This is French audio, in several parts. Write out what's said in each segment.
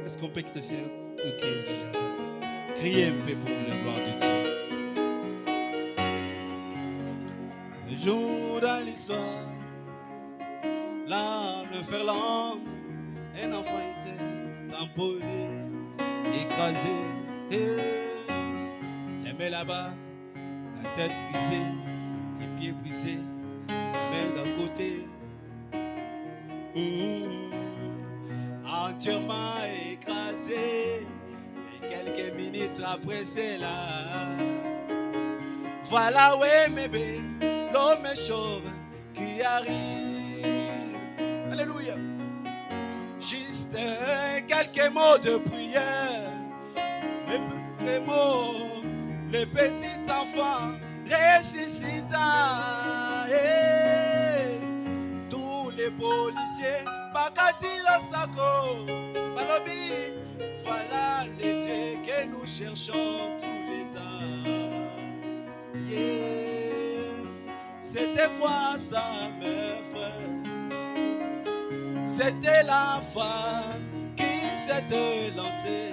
Est-ce qu'on peut crier? Ok, criez un peu pour la gloire de Dieu. Un jour dans l'histoire, là, le Ferland, un enfant était tamponné, écrasé, et les mains là-bas, la tête brisée, les pieds brisés, les mains d'un côté. Entièrement écrasé. Et quelques minutes après c'est là. Voilà ouais bébé, l'homme chauve qui arrive. Alléluia. Juste quelques mots de prière. Les mots, le petit enfant ressuscita. Et tous les policiers Bakati Losako, Balobi, voilà les dieux que nous cherchons tous les temps. Yeah. C'était quoi ça, mes frères? C'était la femme qui s'était lancée.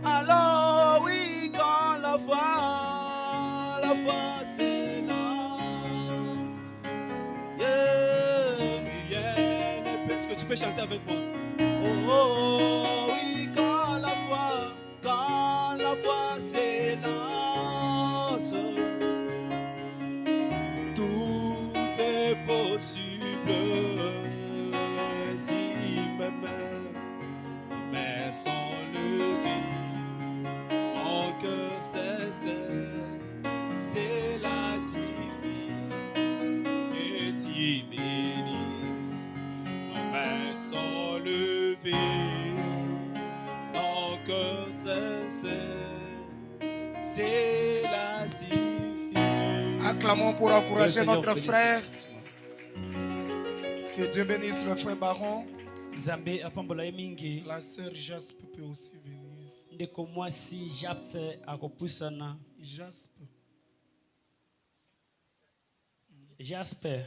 Alors oui, quand la foi c'est là. Yeah. Est-ce que tu peux chanter avec moi? Oh, oh, oui, quand la foi s'élance, tout est possible. Si mes mains sont levées, mon cœur cesse, c'est la suffit et tu bénisses. Nos mains sont levées, mon cœur cesse, c'est la suffit. Acclamons pour encourager notre frère. Que Dieu bénisse le frère Baron. La sœur Jaspe peut aussi venir. Jasper.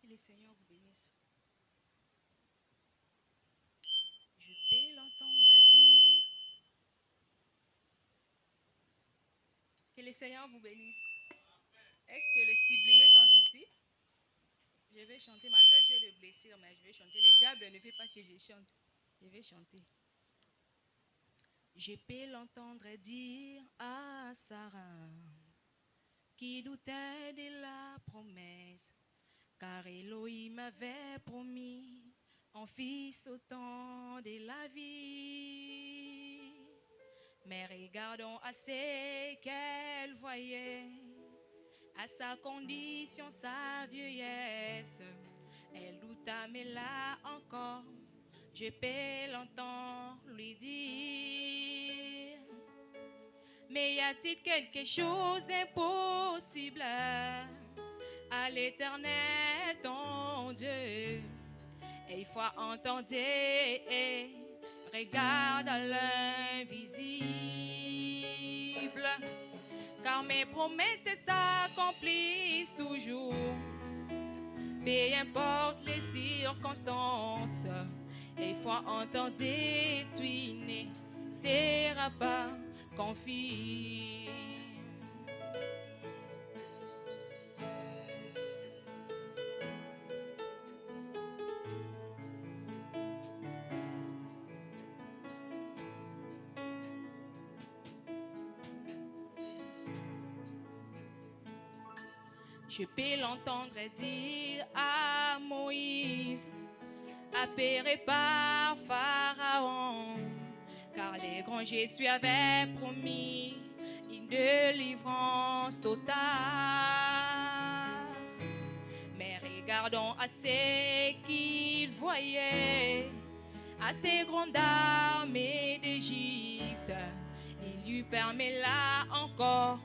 Que le Seigneur vous bénisse. Je peux l'entendre dire. Que le Seigneur vous bénisse. Est-ce que le cible me sent ici? Je vais chanter, malgré que j'ai le blessure, mais je vais chanter. Le diable ne veut pas que je chante. Je vais chanter. Je peux l'entendre dire à Sarah, qui doutait de la promesse, car Elohim m'avait promis un fils au temps de la vie. Mais regardons à ce qu'elle voyait, à sa condition, sa vieillesse. Elle douta, mais là encore, je peux l'entendre lui dire. Mais y a-t-il quelque chose d'impossible à l'Éternel, ton Dieu? Et il faut entendre et regarde à l'invisible. Car mes promesses s'accomplissent toujours. Peu importe les circonstances. Et il faut entendre tu ne seras pas confie. Je peux l'entendre dire à Moïse, appairé par Pharaon, car les grands Jésus avait promis une délivrance totale. Mais regardons à ce qu'il voyait, à ces grandes armées d'Égypte. Il lui permet là encore,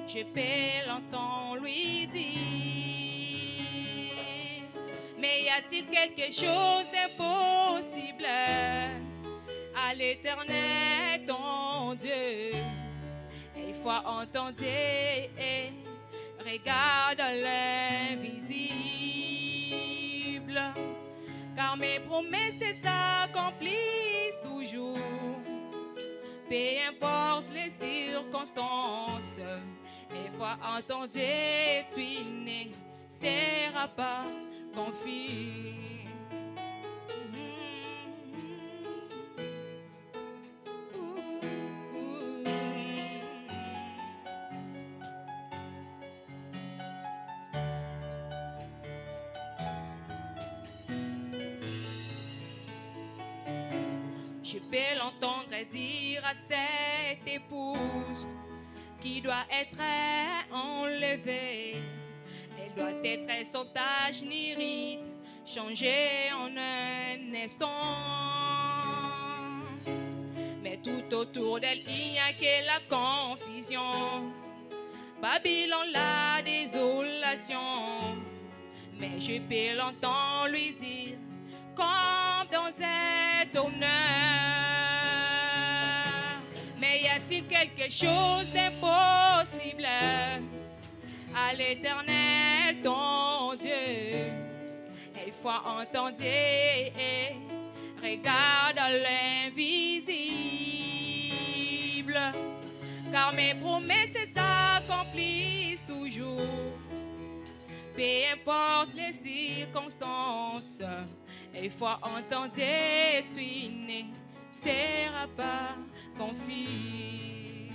je peux l'entendre lui dire. Mais y a-t-il quelque chose d'impossible à l'Éternel ton Dieu? Il faut entendre et regarde l'invisible, car mes promesses s'accomplissent toujours. Peu importe les circonstances, il faut entendre tu ne seras pas confus. Je peux l'entendre dire à cette épouse qui doit être enlevée. Elle doit être sans tache ni ride, changée en un instant. Mais tout autour d'elle, il n'y a que la confusion. Babylone, la désolation. Mais je peux l'entendre lui dire, comme dans cet honneur. Mais y a-t-il quelque chose d'impossible à l'Éternel ton Dieu? Il faut entendre et regarde l'invisible, car mes promesses s'accomplissent toujours. Peu importe les circonstances, il faut entendre tu ne seras pas confus.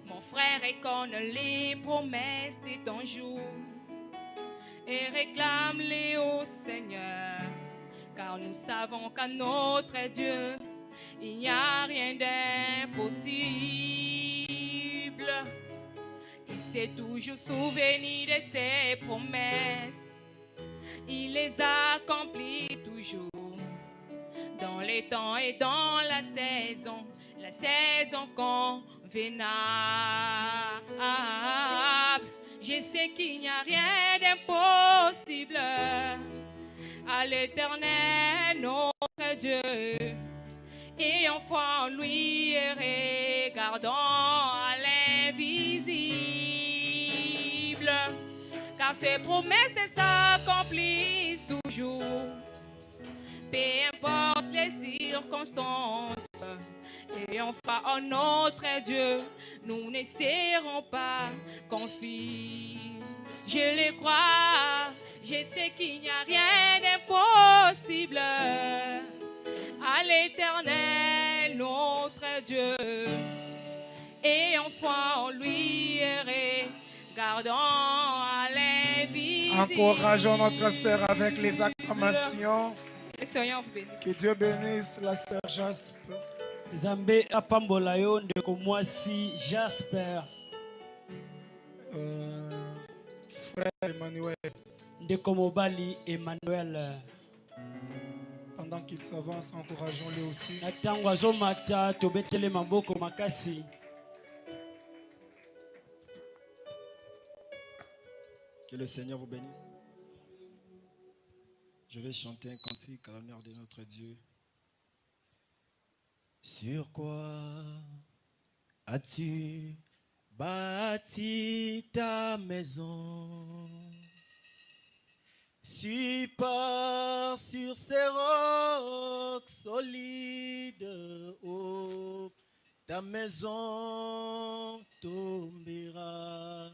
Mon frère reconnaît les promesses de ton jour et réclame-les au Seigneur, car nous savons qu'à notre Dieu, il n'y a rien d'impossible. Il s'est toujours souvenu de ses promesses, il les accomplit toujours, dans les temps et dans la saison convenable. Je sais qu'il n'y a rien d'impossible à l'Éternel notre Dieu. Et foi en lui et regardons à l'invisible, car ses promesses s'accomplissent toujours. Peu importe les circonstances, et enfin en notre Dieu, nous ne serons pas confus. Je le crois, je sais qu'il n'y a rien d'impossible à l'Éternel notre Dieu. Et enfin en lui et regardons à l'invisible. Encourageons notre sœur avec les acclamations. Le Seigneur vous bénisse. Que Dieu bénisse la sœur Jaspe. Nzambe apambola yo ndeko mwasi Jasper. Frère Emmanuel. Ndeko mobali Emmanuel. Pendant qu'il s'avance, encourageons-le aussi. Na tango azomata tobetele maboko makasi. Que le Seigneur vous bénisse. Je vais chanter un cantique à l'honneur de notre Dieu. Sur quoi as-tu bâti ta maison? Suis pas sur ces rocs solides, oh, ta maison tombera.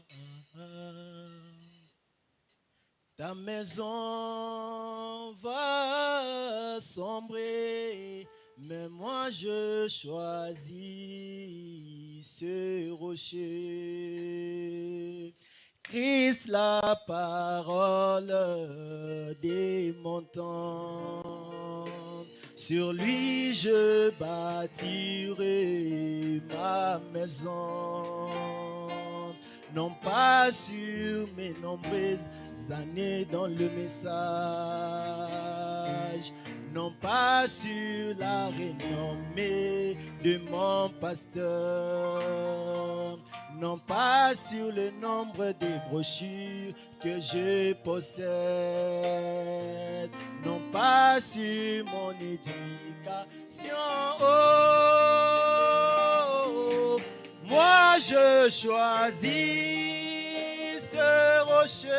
Ta maison va sombrer, mais moi je choisis ce rocher. Christ, la parole de mon temps. Sur lui je bâtirai ma maison. Non pas sur mes nombreuses années dans le message, non pas sur la renommée de mon pasteur, non pas sur le nombre de brochures que je possède, non pas sur mon éducation. Oh, moi je choisis ce rocher,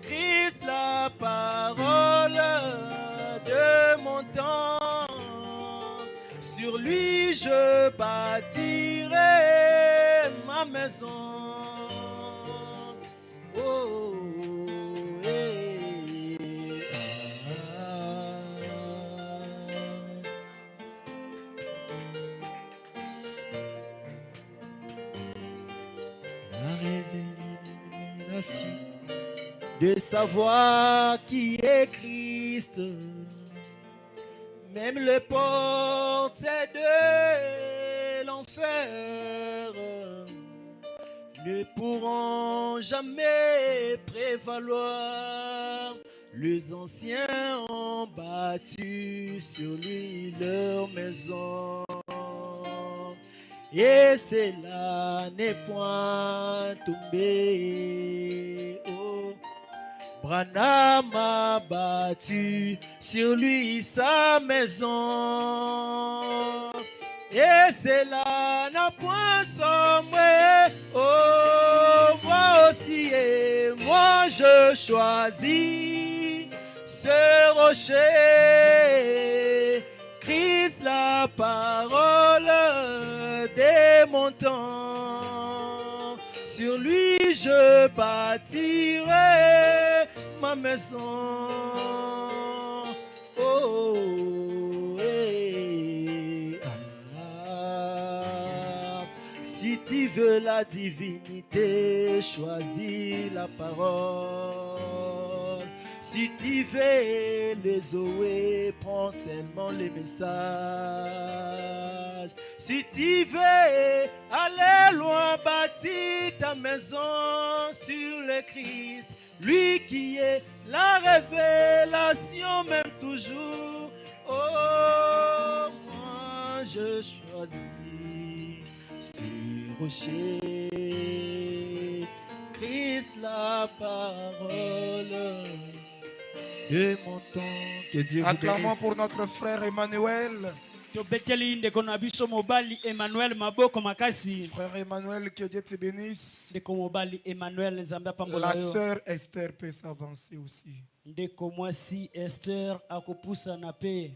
Christ la parole de mon temps. Sur lui je bâtirai ma maison. Oh, La révélation de savoir qui est Christ, même les portes de l'enfer ne pourront jamais prévaloir. Les anciens ont bâti sur lui leur maison, et cela n'est point tombé. Oh, Branham a bâti sur lui sa maison, et cela n'a point sombré. Oh, moi aussi et moi je choisis ce rocher, Christ la parole de mon temps. Sur lui je bâtirai ma maison. Oh, Si tu veux la divinité, choisis la parole. Si tu veux les Zoé, prends seulement les messages. Si tu veux aller loin, bâtis ta maison sur le Christ, lui qui est la révélation même toujours. Oh, moi je choisis ce rocher, Christ la parole de mon sang. Que Dieu vous Acclamons bénisse. pour notre frère Emmanuel. tobeteli ndeko na biso mobali Emmanuel maboko makasi. Frère Emmanuel, que Dieu te bénisse. Ndeko mobali Emmanuel nzambe apambola La yo. sœur Esther peut s'avancer aussi. Ndeko mwasi Esther akopusa na pe.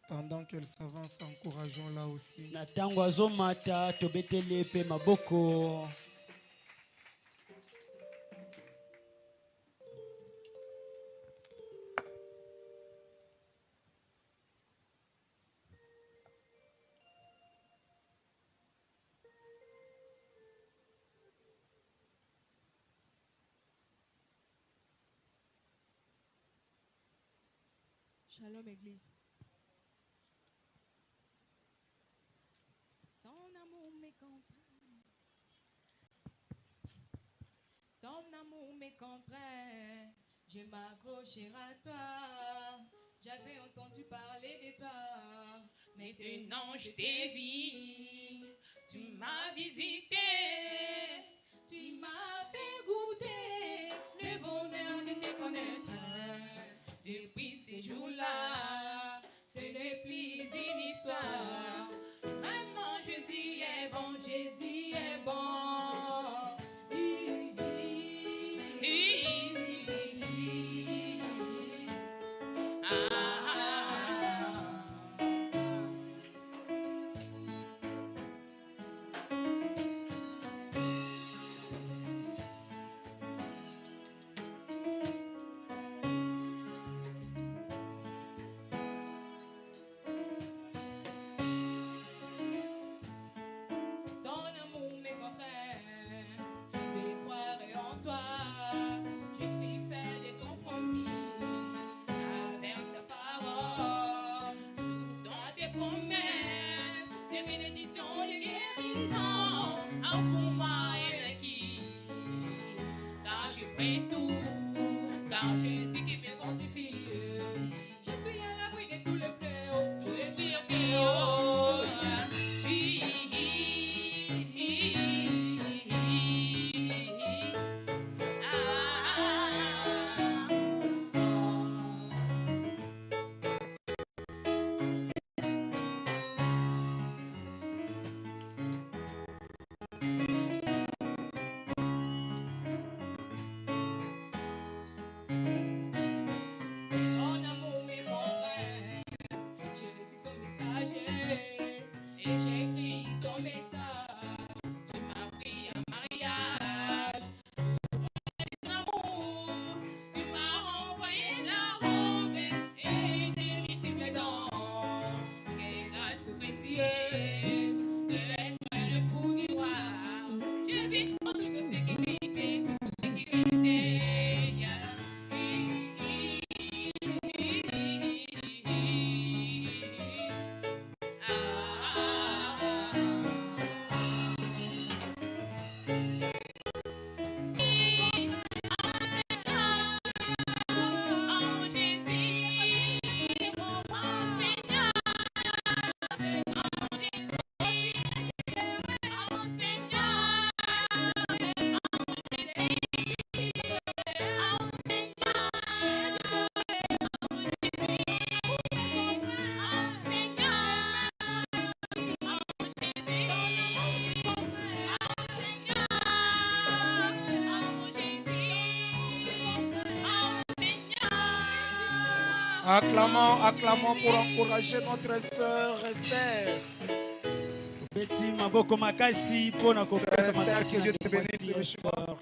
Pendant qu'elle s'avance, encourageons-la aussi. Na tango azomata tobeteli pe maboko. Shalom Église. Ton amour m'écontraint. Ton amour m'écontraint. Je m'accrocherai à toi. J'avais entendu parler de toi. Maintenant je t'ai vu. Tu m'as visité. Tu m'as fait goûter le bonheur de te connaître. Depuis ces jours-là, ce n'est plus une histoire. Vraiment, Jésus est bon, Jésus est bon. Acclamons, acclamons pour encourager notre sœur Esther. Beti maboko makasi pona Sœur kopesa Esther, makasi que Dieu na te ndeko bénisse mwasi richement. Esther.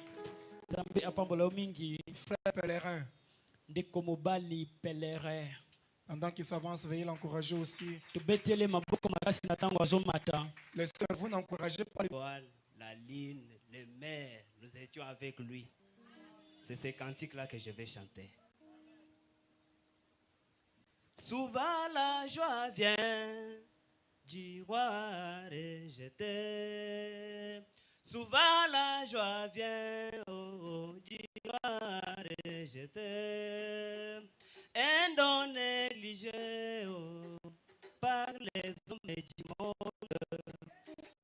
Nzambe apambola yo mingi. Frère pèlerin, Ndeko mobali pèlerin. pendant qu'il s'avance, veuillez l'encourager aussi. Tobetele maboko makasi na tango azomata. Les sœurs, vous n'encouragez pas les... La ligne, les mères, nous étions avec lui. C'est ces cantiques-là que je vais chanter. Souvent la joie vient du roi rejeté. Souvent la joie vient du roi rejeté. Un don négligé par les hommes du monde.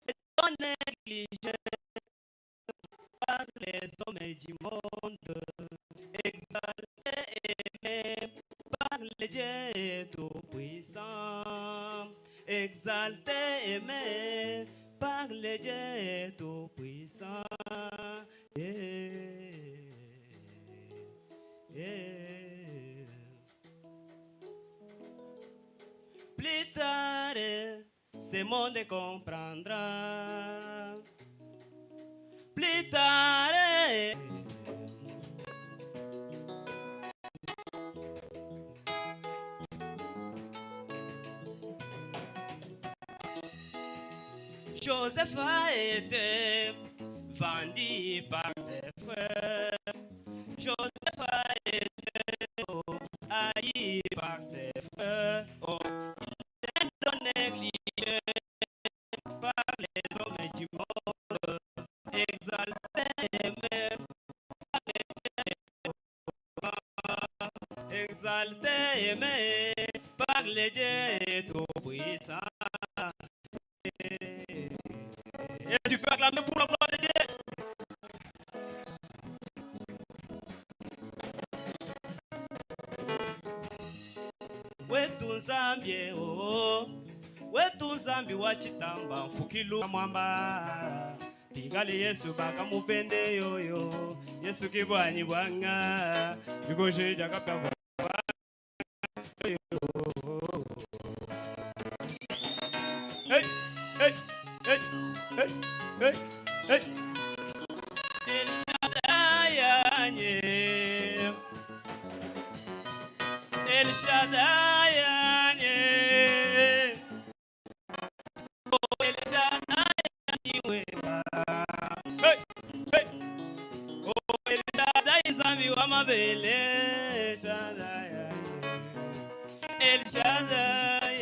Un don négligé par les hommes du monde. Exalté et aimé par le Dieu tout-puissant. Exalté et aimé par le Dieu tout-puissant. Yeah. Yeah. Plus tard, ce monde comprendra. Plus tard, Joseph a été vendu par ses frères. Joseph a été haï par ses frères. Oh, il est négligé par les hommes du monde. Exalté même par les dieux. Exalté même par les dieux tout-puissants. Et tu peux acclamer pour la gloire de Dieu. Wetu Nzambi oh, wetu Nzambi wachitamba mfukilu mwamba. Tingali Yesu baka mupende yoyo. Yesu kibwanyi bwanga. Bikoje jakapya bwa. Hey, hey, hey, hey, hey, hey. El Shaddai, El Shaddai, oh El Shaddai, hey, hey, oh El Shaddai, Zami wa mabele, El Shaddai, El Shaddai,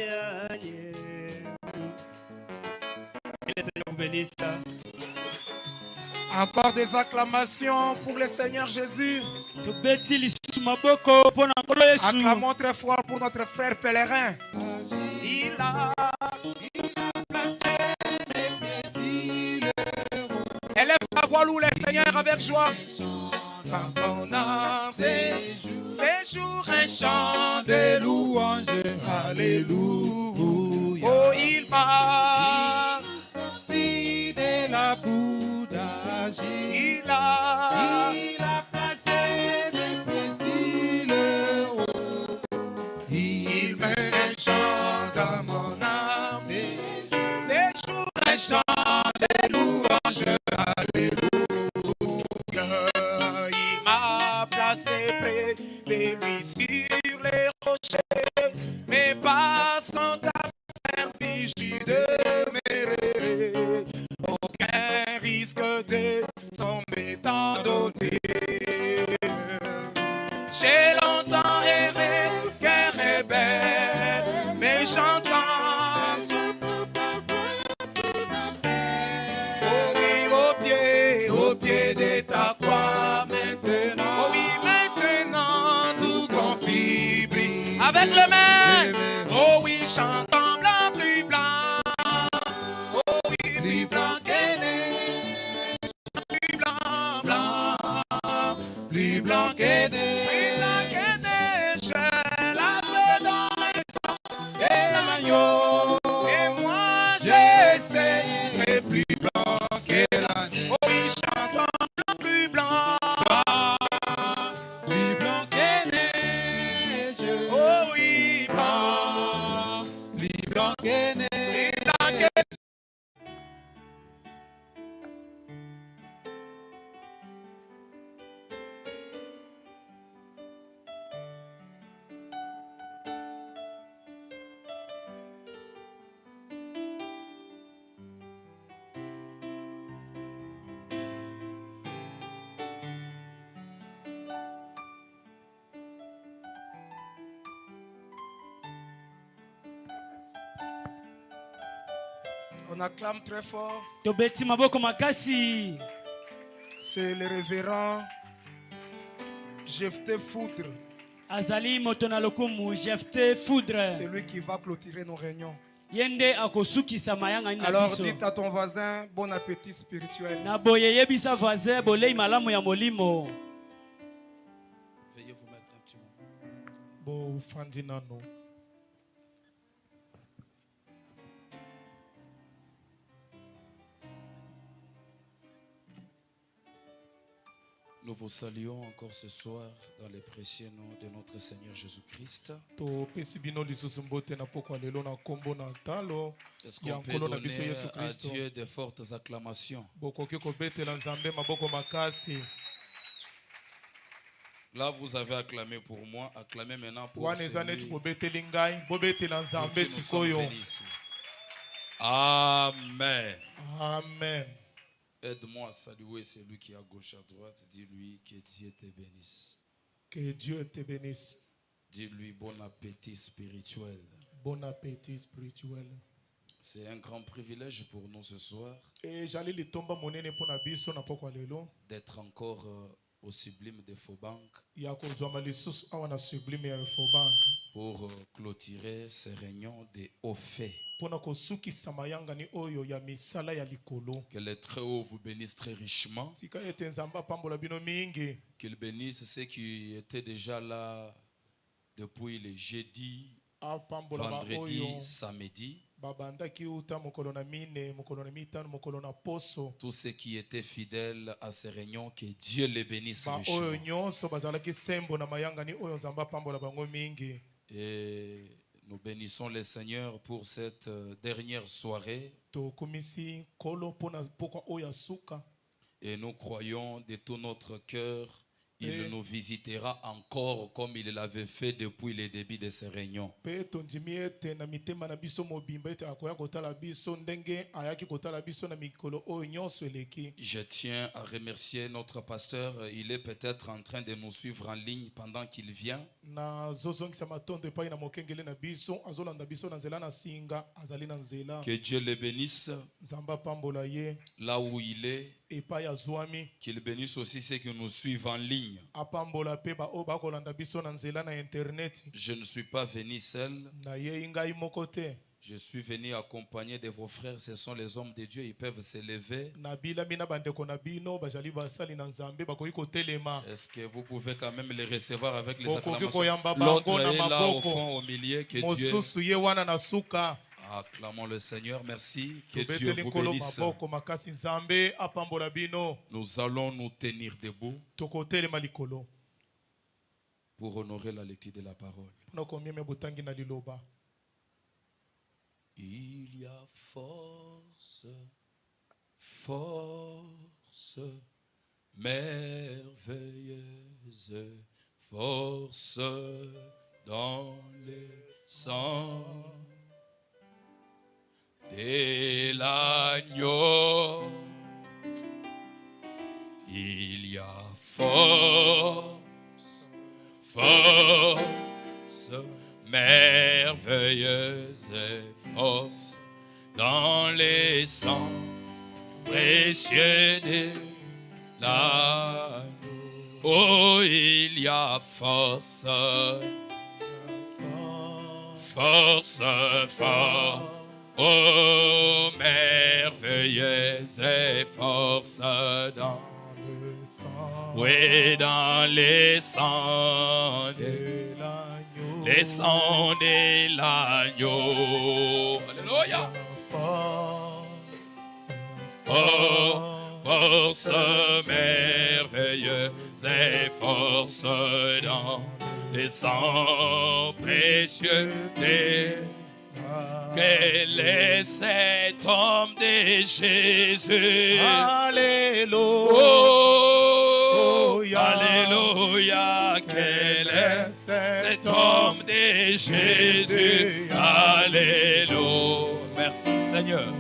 que le Seigneur vous bénisse. Encore des acclamations pour le Seigneur Jésus. Tobeti lisusu maboko pona nkolo Yesu. Acclamons très fort pour notre frère pèlerin. Il a placé les plaisirs. Élève ta voix, loue le Seigneur avec joie. Par mon âme, séjour un chant de louange. Alléluia. Oh, il m'a sorti de la boue d'Agir. Il a placé mes plaisirs. Oh, il met un chant dans mon âme. Séjour un chant de louange. Alléluia. Il m'a placé près de lui sur les rochers. Mes pas sont à faire vigie de mes rêves. Aucun risque de tomber tant donné. J'ai longtemps erré, cœur est belle, mais j'entends. Oh oui, au pied de ta croix maintenant. Oh oui, maintenant tout confie brille avec le main. Oh oui, j'entends blanc, plus blanc. Oh oui, plus blanc que neige. Plus blanc, blanc. Plus blanc que neige. Plus blanc que neige. La feu dans le sang et l'agneau. Et moi je serai plus blanc que la neige. Oh oui, j'entends blanc, plus blanc. Plus blanc que neige. Oh On acclame très fort. Tobeti maboko makasi. C'est le révérend Jephté Foudre. Azali motona lokumu Jephté Foudre. C'est lui qui va clôturer nos réunions. Yende akosukisa mayanga ina Alors biso. dites à ton voisin, bon appétit spirituel. Na boye yebisa voisin bolei malamu ya molimo. Veuillez vous mettre un petit moment. Bon, Fandinano. Nous vous saluons encore ce soir dans le précieux nom de notre Seigneur Jésus-Christ. Est-ce qu'on peut donner à Dieu de fortes acclamations? Là, vous avez acclamé pour moi, acclamez maintenant pour celui qui nous sommes bénis ici. Amen. Amen. Aide-moi à saluer celui qui est à gauche, à droite. Dis-lui que Dieu te bénisse. Que Dieu te bénisse. Dis-lui bon appétit spirituel. Bon appétit spirituel. C'est un grand privilège pour nous ce soir d'être encore au sublime de Faubank pour clôturer ces réunions de hauts faits. Que le Très-Haut vous bénisse très richement. Qu'il bénisse ceux qui étaient déjà là depuis le jeudi, vendredi, samedi. Tous ceux qui étaient fidèles à ces réunions, que Dieu les bénisse richement. Et nous bénissons le Seigneur pour cette dernière soirée. Et nous croyons de tout notre cœur, il nous visitera encore comme il l'avait fait depuis le début de ces réunions. Je tiens à remercier notre pasteur. Il est peut-être en train de nous suivre en ligne pendant qu'il vient. Que Dieu le bénisse là où il est. Qu'il bénisse aussi ceux qui nous suivent en ligne. Je ne suis pas venu seul. Je suis venu accompagné de vos frères. Ce sont les hommes de Dieu. Ils peuvent se lever. Est-ce que vous pouvez quand même les recevoir avec les acclamations? L'autre est là au fond, au milieu. Que Dieu... Acclamons le Seigneur. Merci. Que Dieu vous bénisse. Nous allons nous tenir debout pour honorer la lecture de la parole. Il y a force, force, merveilleuse force dans les sangs de l'agneau. Il y a force, force, merveilleuse force dans les sangs précieux de l'agneau. Oh, il y a force, force, force. Oh, merveilleuse force dans le sang. Oui, dans les sangs de l'agneau. Les sangs de l'agneau. Alléluia. Oh, force merveilleuse et force dans les sangs précieux de quel est cet homme de Jésus? Alléluia. Oh, alléluia. Quel est cet homme de Jésus? Alléluia. Merci Seigneur.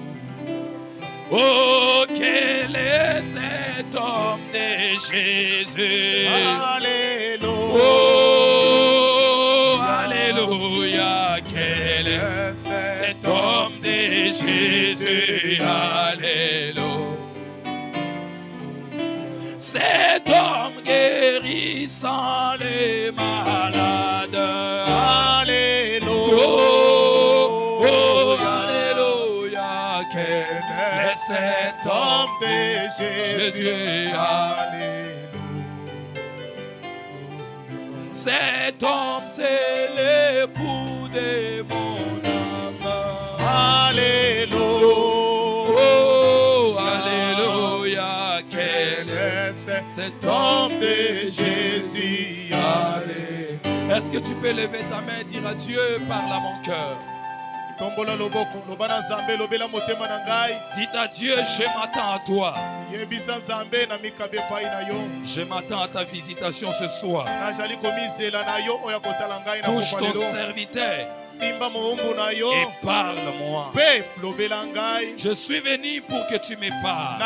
Oh, quel est cet homme de Jésus? Alléluia. Oh, alléluia. Quel est cet homme de Jésus, alléluia. Cet homme guérissant les malades, alléluia, oh, alléluia, quel est cet homme de Jésus, alléluia. Cet homme, c'est l'époux de mon âme. Alléluia. Oh, alléluia. Quel est cet homme de Jésus. Alléluia. Est-ce que tu peux lever ta main et dire à Dieu, parle à mon cœur. Dites à Dieu, je m'attends à toi. Je m'attends à ta visitation ce soir. Touche ton serviteur et parle-moi. Je suis venu pour que tu me parles.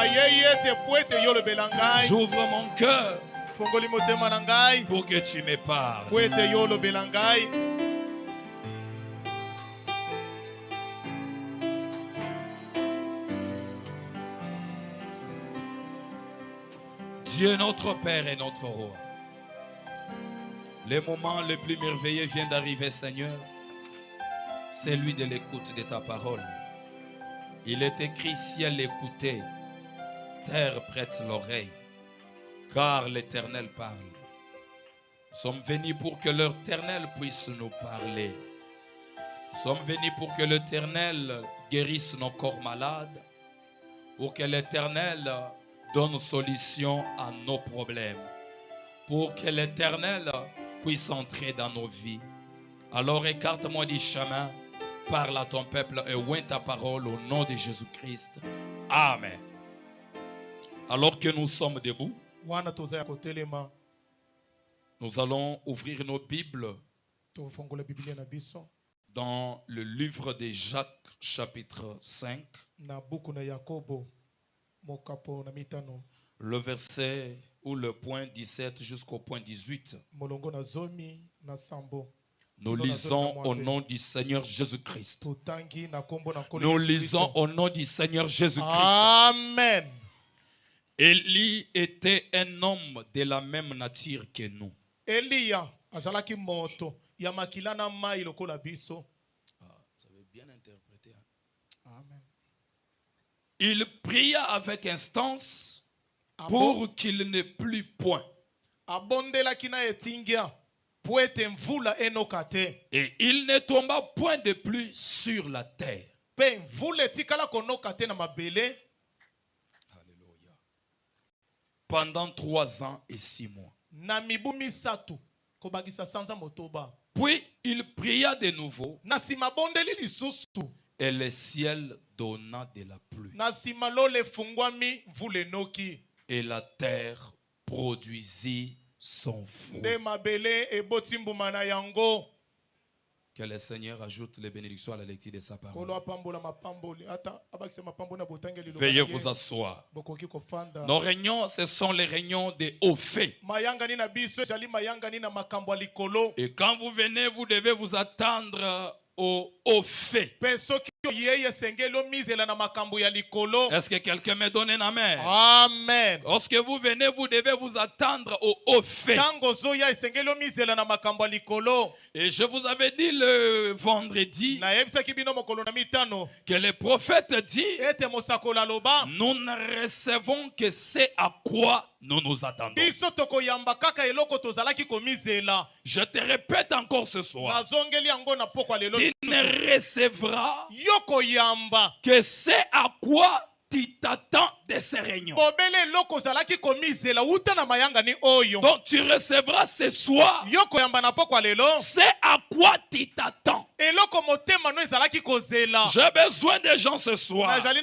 J'ouvre mon cœur pour que tu me parles. Dieu notre Père et notre Roi, le moment le plus merveilleux vient d'arriver, Seigneur. C'est lui de l'écoute de ta parole. Il est écrit, ciel écoutez, terre prête l'oreille, car l'Éternel parle. Nous sommes venus pour que l'Éternel puisse nous parler. Nous sommes venus pour que l'Éternel guérisse nos corps malades, pour que l'Éternel donne solution à nos problèmes, pour que l'Éternel puisse entrer dans nos vies. Alors écarte-moi du chemin, parle à ton peuple et ouvre ta parole au nom de Jésus-Christ. Amen. Alors que nous sommes debout, nous allons ouvrir nos Bibles dans le livre de Jacques chapitre 5. Le verset ou le point 17 jusqu'au point 18. Nous lisons au nom du Seigneur Jésus-Christ. Nous lisons au nom du Seigneur Jésus-Christ. Amen. Élie était un homme de la même nature que nous. Elia azalaki moto ya makila na mai lokola biso. Vous avez bien interprété. Amen. Il pria avec instance pour qu'il ne plût point. Et il ne tomba point de pluie sur la terre. Alléluia. Pendant 3 ans et 6 mois. Puis il pria de nouveau. Et le ciel donna de la pluie. Et la terre produisit son fruit. Que le Seigneur ajoute les bénédictions à la lecture de sa parole. Veuillez vous asseoir. Nos réunions, ce sont les réunions de haut fait. Et quand vous venez, vous devez vous attendre au haut fait. Est-ce que quelqu'un me donne un amen? Amen. Lorsque vous venez, vous devez vous attendre au haut fait. Et je vous avais dit le vendredi que le prophète dit, nous ne recevons que ce à quoi nous nous attendons. Je te répète encore ce soir, tu ne recevras que c'est à quoi tu t'attends de ces réunions. Donc tu recevras ce soir c'est à quoi tu t'attends. J'ai besoin de gens ce soir comme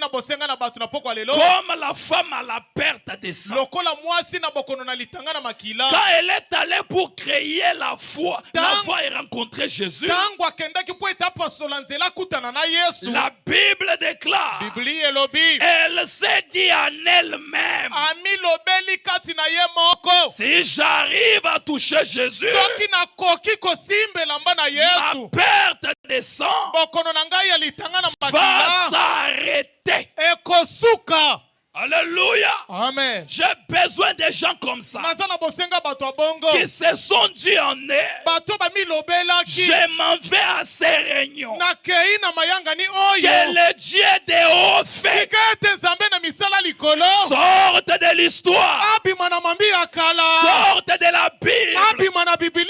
la femme à la perte de sang. Quand elle est allée pour créer la foi et rencontrer Jésus, la Bible déclare, elle s'est dit en elle-même, si j'arrive à toucher Jésus, ma perte de sang va Alléluia. Amen. J'ai besoin de gens comme ça. Nazana bosenga bato bongo. Qui se sont dit en eux. Bato ba mi lobela ki. Je m'en vais à ces réunions. Na kei na mayanga ni oyo. Que le Dieu de haut fait Kikete nzambe na misala likolo. sorte de l'histoire. Abima na mambi akala. Sorte de la Bible. Abima na Biblia.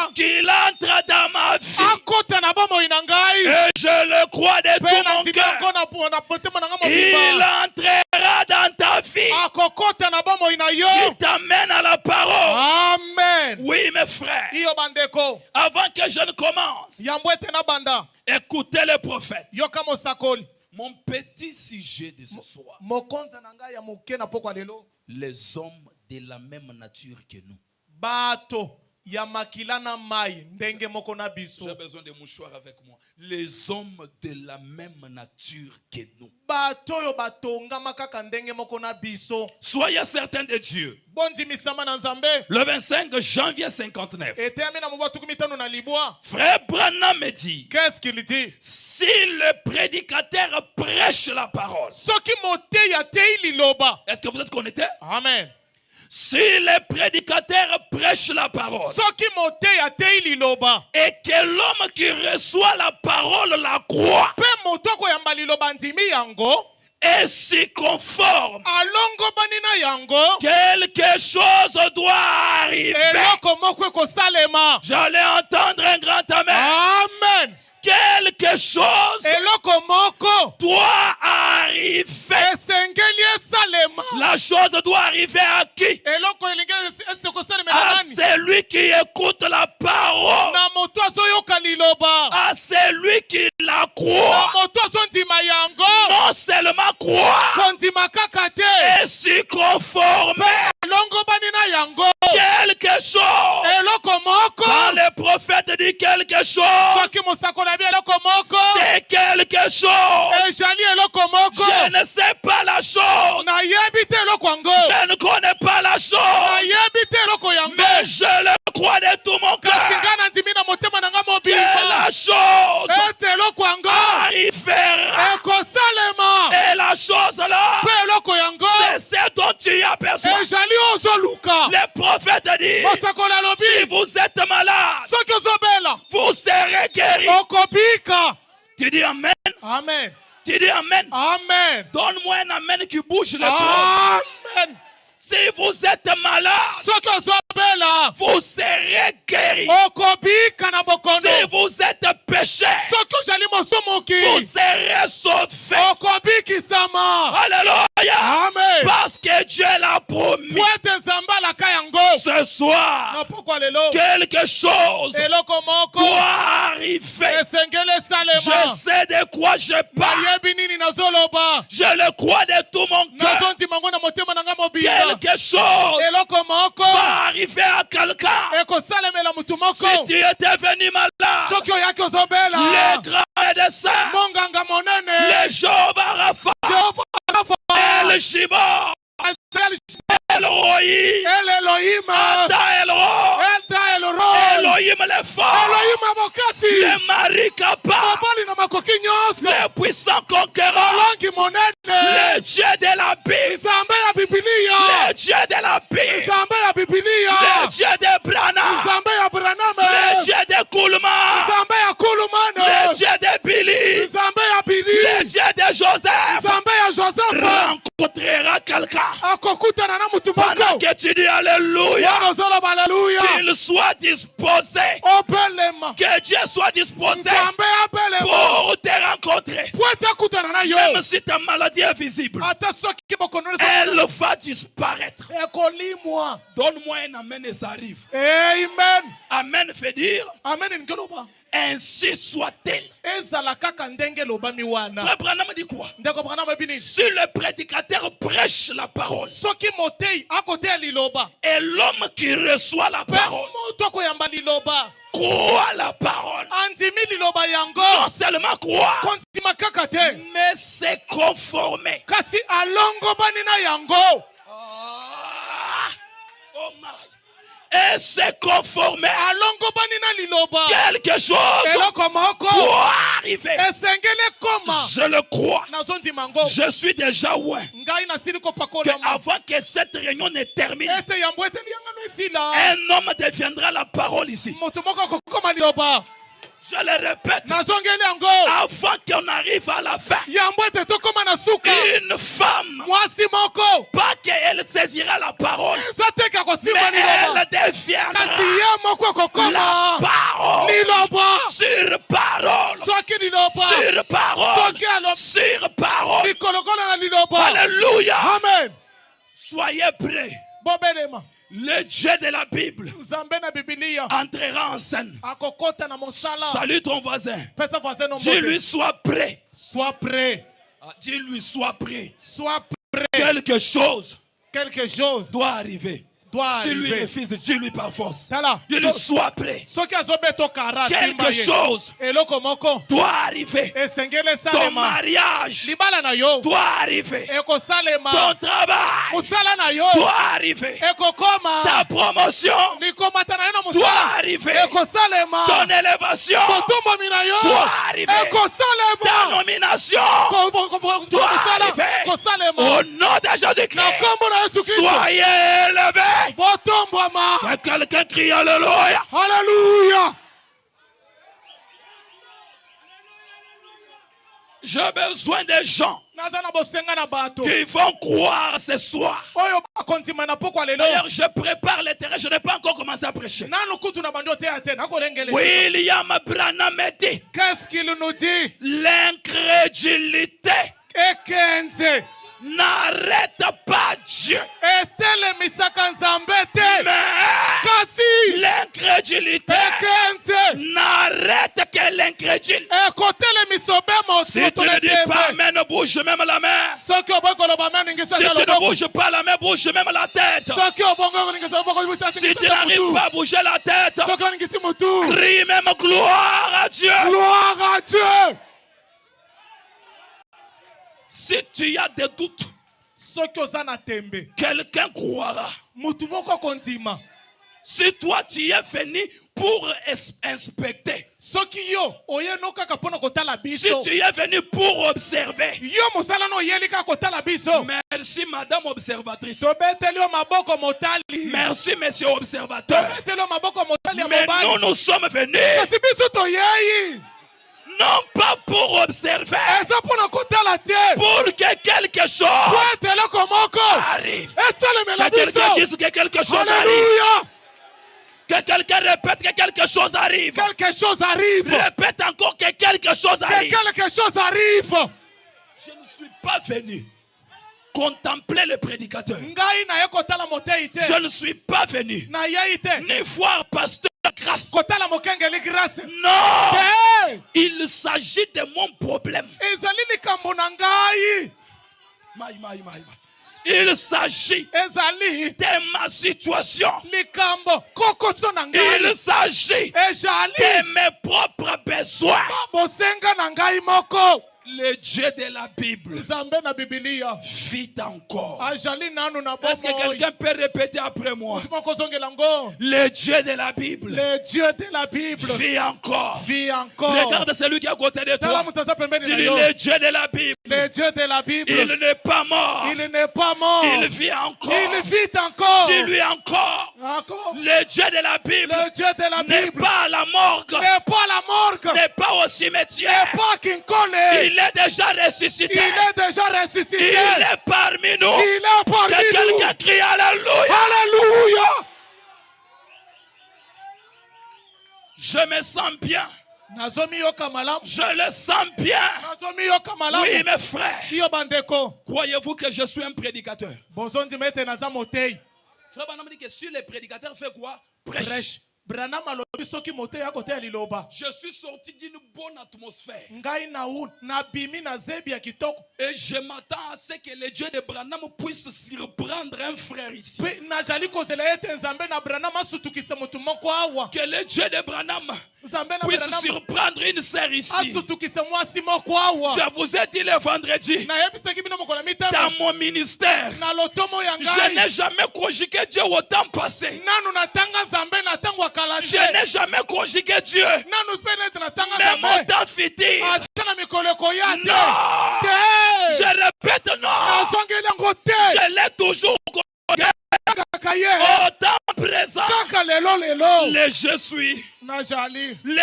Et qu'il entre dans ma vie. Akota na bomo inangai. Et je le crois de tout mon cœur. Il entrera dans ta vie. Akokota na bomo inayo. Il t'amène à la parole. Amen. Oui, mes frères. Iyo bandeko. Avant que je ne commence, Yambwete na banda. écoutez le prophète. Yoka mosakoli. Mon petit sujet de ce soir. Mokonza nanga ya moke na pokwa lelo. Les hommes de la même nature que nous. Bato ya makilana mai ndenge moko na biso. J'ai besoin de mouchoirs avec moi. Les hommes de la même nature que nous. Bato yo batonga makaka ndenge moko na biso. Soyez certains de Dieu. Bondi misama na nzambe. Le 25 janvier 59. Ete amina mubatu kumitano na libwa. Frère Branham me dit, Qu'est-ce qu'il dit? si le prédicateur prêche la parole, Soki mote ya tei liloba. est-ce que vous êtes connectés? Amen. Si le prédicateur prêche la parole Soki mote ya tei liloba. et que l'homme qui reçoit la parole la croit Pe motoko ya liloba ndimi yango. et s'y conforme, Alongo banina yango. quelque chose doit arriver. Eloko moko kosalema. J'allais entendre un grand amen. Amen. Quelque chose Eloko moko. doit arriver. Esengeli esalema. La chose doit arriver à qui? Eloko elinge eseko salema À nani? celui qui écoute la parole, Na moto azoyoka liloba. à celui qui la Na croit. moto azondima yango. Non seulement croire Kondima kaka te. et s'y conformer. Alongo banina yango. Quelque chose. Eloko moko. Quand le prophète dit quelque chose, Soki mosako na bi eloko moko. c'est quelque chose. Ejali eloko moko. Je ne sais pas la chose. Na yebi te eloko yango. Je ne connais pas la Na chose. yebi te eloko yango. Mais je le crois de tout mon Kasi cœur. nga na ndimi na motema na nga Que mobimba. la chose Ete eloko yango. arrivera. Ekosalema. Et la chose là, Pe eloko yango. c'est ce dont tu as besoin. Ejali ozoluka. Le prophète dit, Mosako na lobi. si vous êtes malade, Soki ozobela. vous serez guéri. Okobika. Tu dis amen. Amen. Tu dis amen. Amen. Donne-moi un amen qui bouge le trône. Amen. Si vous êtes malade, Soki ozobela. vous serez guéri. Okobika na bokono. Si vous êtes péché, Soki ozali mosomoki. vous serez sauvé. Okobikisama. Alléluia. Amen. Parce que Dieu l'a promis. Po ete nzambe alaka yango. Ce soir, Na pokwa lelo. quelque chose Eloko moko. doit arriver. Esengeli Je esalema. sais de quoi je parle. Nayebi nini nazoloba. Je le crois de tout mon cœur. Nazondima ngo na motema na nga mobimba. Quelque chose Eloko moko. va arriver à quelqu'un. Ekosalemela mutu moko. Si tu étais venu malade, Soki oyaki ozobela. les grands médecins, Monganga monene. les Jéhovah Rapha, Jehova Rafa. El Shibor, El Roi, El Elohim. Ata El Roi, Elta El Roi. Elohim le fort, Elohim abokati. le mari capable, Mobali na makoki nyonso. le puissant conquérant, Molongi monene. le Dieu de la Bible, Nzambe ya Biblia. le Dieu de la Bible, Nzambe ya Biblia. le Dieu de Branham, Nzambe ya Branham. le Dieu de Koulman, Nzambe ya le Kulumane. Dieu de Billy, Nzambe ya le Bili. Dieu de Joseph Nzambe ya Joseph. rencontrera quelqu'un. Akokutana na mutu Pendant moko. que tu dis Alléluia, Wana ozoloba haleluya. qu'il soit disposé, Obelema. que Dieu soit disposé Nzambe abelema. pour te rencontrer. Po ete akutana na yo. Même si ta maladie est visible, Ata soki bokono elle va disparaître. ekolimwa. Donne-moi un amen et ça arrive. Amen. Amen fait dire, Amen ngeloba. ainsi soit-elle. Ezala kaka ndenge lobami wana. Frère Branham dit quoi? Ndeko Branham bini. Si le prédicateur prêche la parole Soki motei akote liloba. et l'homme qui reçoit la Pe parole moto akoyamba liloba. croit la parole, Andimi liloba yango. non seulement croire, Kontima kaka te. mais se conformer. Kasi alongo bani na yango. Ah, oh my. et se conformer. Quelque chose doit arriver. Je le crois. Je suis déjà ouais. Avant que cette réunion ne termine, un homme deviendra la parole ici. Je le répète, avant qu'on arrive à la fin, une femme, pas qu'elle saisira la parole, mais elle deviendra la parole sur parole, sur parole, sur parole. Alléluia. Amen. Soyez prêts. Le Dieu de la Bible entrera en scène. Salue ton voisin. Dis-lui sois prêt. Sois prêt. Dis-lui sois prêt. Sois prêt. Quelque chose doit arriver. Si lui est fils, dis-lui par force. Dis-lui sois prêt. Quelque chose doit arriver. Ton mariage doit arriver. Ton travail doit arriver. Ta promotion doit arriver. Ton élévation doit arriver. Ta nomination doit arriver. Au nom de Jésus-Christ, soyez élevés. Que quelqu'un crie Alléluia. Alléluia. J'ai besoin des gens qui vont croire ce soir. D'ailleurs, je prépare le terrain. Je n'ai pas encore commencé à prêcher. William Branham me dit, qu'est-ce qu'il nous dit? L'incrédulité n'arrête pas Dieu. Mais l'incrédulité n'arrête que l'incrédule. Si tu ne dis pas Amen, bouge même la main. Si tu ne bouges pas la main, bouge même la tête. Si tu n'arrives pas à bouger la tête, crie même gloire à Dieu. Gloire à Dieu. Si tu as des doutes, quelqu'un croira. Si toi tu es venu pour inspecter, si tu es venu pour observer, merci madame observatrice, merci monsieur observateur, mais nous sommes venus non pas pour observer, pour que quelque chose arrive. Que quelqu'un dise que quelque chose arrive. Que quelqu'un répète que quelque chose arrive. Quelque chose arrive. Répète encore que quelque chose arrive. Quelque chose arrive. Je ne suis pas venu contempler le prédicateur. Je ne suis pas venu ni voir pasteur grâce. Non, il s'agit de mon problème. Il s'agit de ma situation. Il s'agit de mes propres besoins. Le Dieu de la Bible vit encore. Est-ce que quelqu'un peut répéter après moi? Le Dieu de la Bible vit encore. Regarde celui qui est à côté de toi. Dis-lui le Dieu de la Bible. Il n'est pas mort. Il vit encore. Dis-lui encore. Le Dieu de la Bible n'est pas à la morgue. N'est pas au cimetière. Il est déjà ressuscité. Il est parmi nous. Que quelqu'un crie Alléluia. Alléluia. Je me sens bien. Je le sens bien. Oui, mes frères. Croyez-vous que je suis un prédicateur? Frère Branham dit que si le prédicateur fait quoi? Prêche. Je suis sorti d'une bonne atmosphère. Et je m'attends à ce que le Dieu de Branham puisse surprendre un frère ici. Que le Dieu de Branham puisse surprendre une sœur ici. Je vous ai dit le vendredi, dans mon ministère, je n'ai jamais conjugué Dieu au temps passé. Je n'ai jamais conjugué Dieu. Mais mon temps futur. Non. Je répète non. Je l'ai toujours conjugué. Au temps présent. Le je suis. Le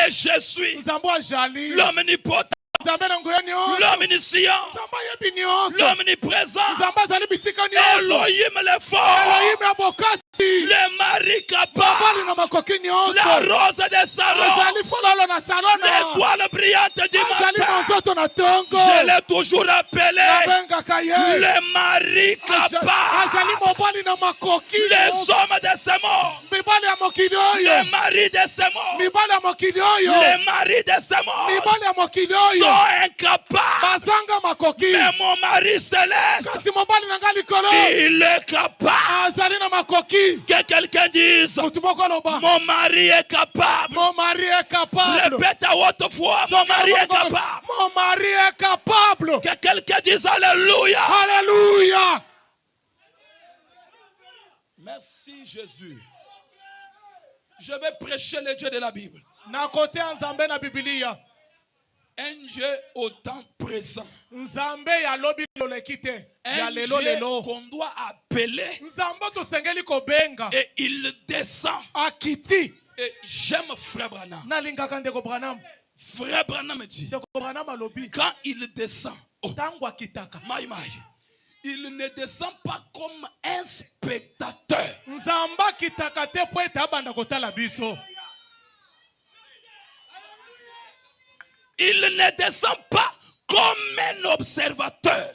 je suis. L'omnipotent. L'omniscient, l'omniprésent, Elohim le fort, le mari capable, la rose des salons, l'étoile brillante du matin. Je l'ai toujours appelé le mari capable, les hommes de ces morts, le mari de ces morts, le mari de ces morts sont incapables. Mais mon mari céleste, il est capable. Que quelqu'un dise, mon mari est capable. Répète à haute voix, mon mari est capable. Que quelqu'un dise alléluia. Alléluia. Merci Jésus. Je vais prêcher le Dieu de la Bible. Un Dieu au temps présent. Un Dieu qu'on doit appeler. Et il descend. Et j'aime Frère Branham. Frère Branham dit, quand il descend, il ne descend pas comme un spectateur. Il ne descend pas comme un observateur.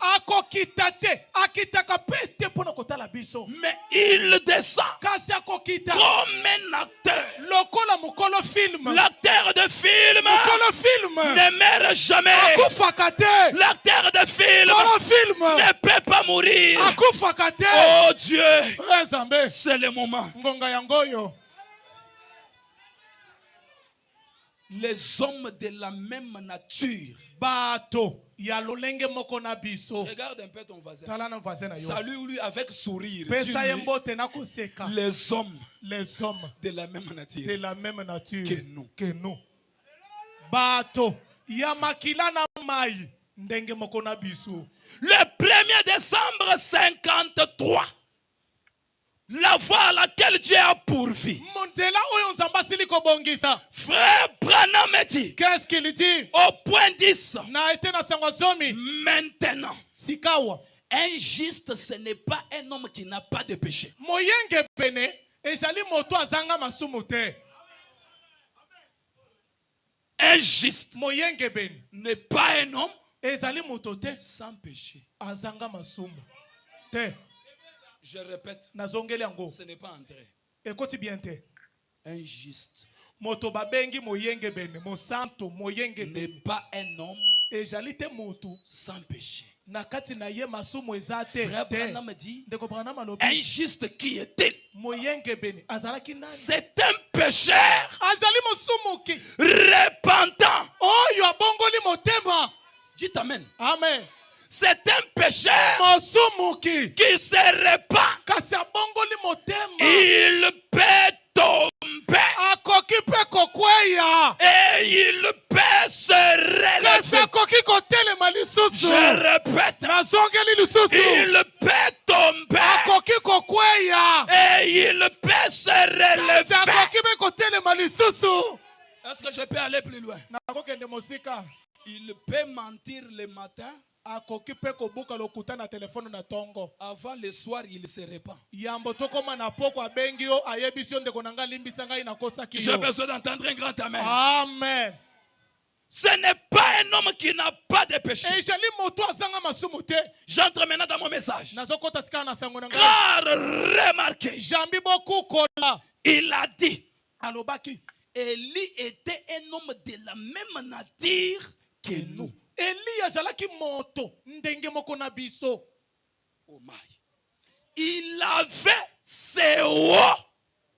Mais il descend comme un acteur. L'acteur de film ne meurt jamais. L'acteur de film ne peut pas mourir. Oh Dieu, c'est le moment. Les hommes de la même nature. Regarde un peu ton voisin. Salue-lui avec sourire. Les hommes de la même nature que nous. Le 1er décembre 53. La voie à laquelle Dieu a pourvu. Frère Branham dit. Qu'est-ce qu'il dit? Au point 10. Maintenant. Un juste, ce n'est pas un homme qui n'a pas de péché. Un juste n'est pas un homme sans péché. Je répète, ce n'est pas entré. Un juste n'est pas un homme sans péché. Frère Branham dit, un juste qui est-il? C'est un pécheur repentant. Dites amen. Amen. C'est un pécheur qui se répand. Il peut tomber. Et il peut se relever. Je répète. Il peut tomber. Et il peut se relever. Est-ce que je peux aller plus loin? Il peut mentir le matin. Avant le soir, il se répand. J'ai besoin d'entendre un grand amen. Amen. Ce n'est pas un homme qui n'a pas de péché. J'entre maintenant dans mon message. Car remarquez, il a dit, Élie était un homme de la même nature que nous. Oh my. Il avait ses hauts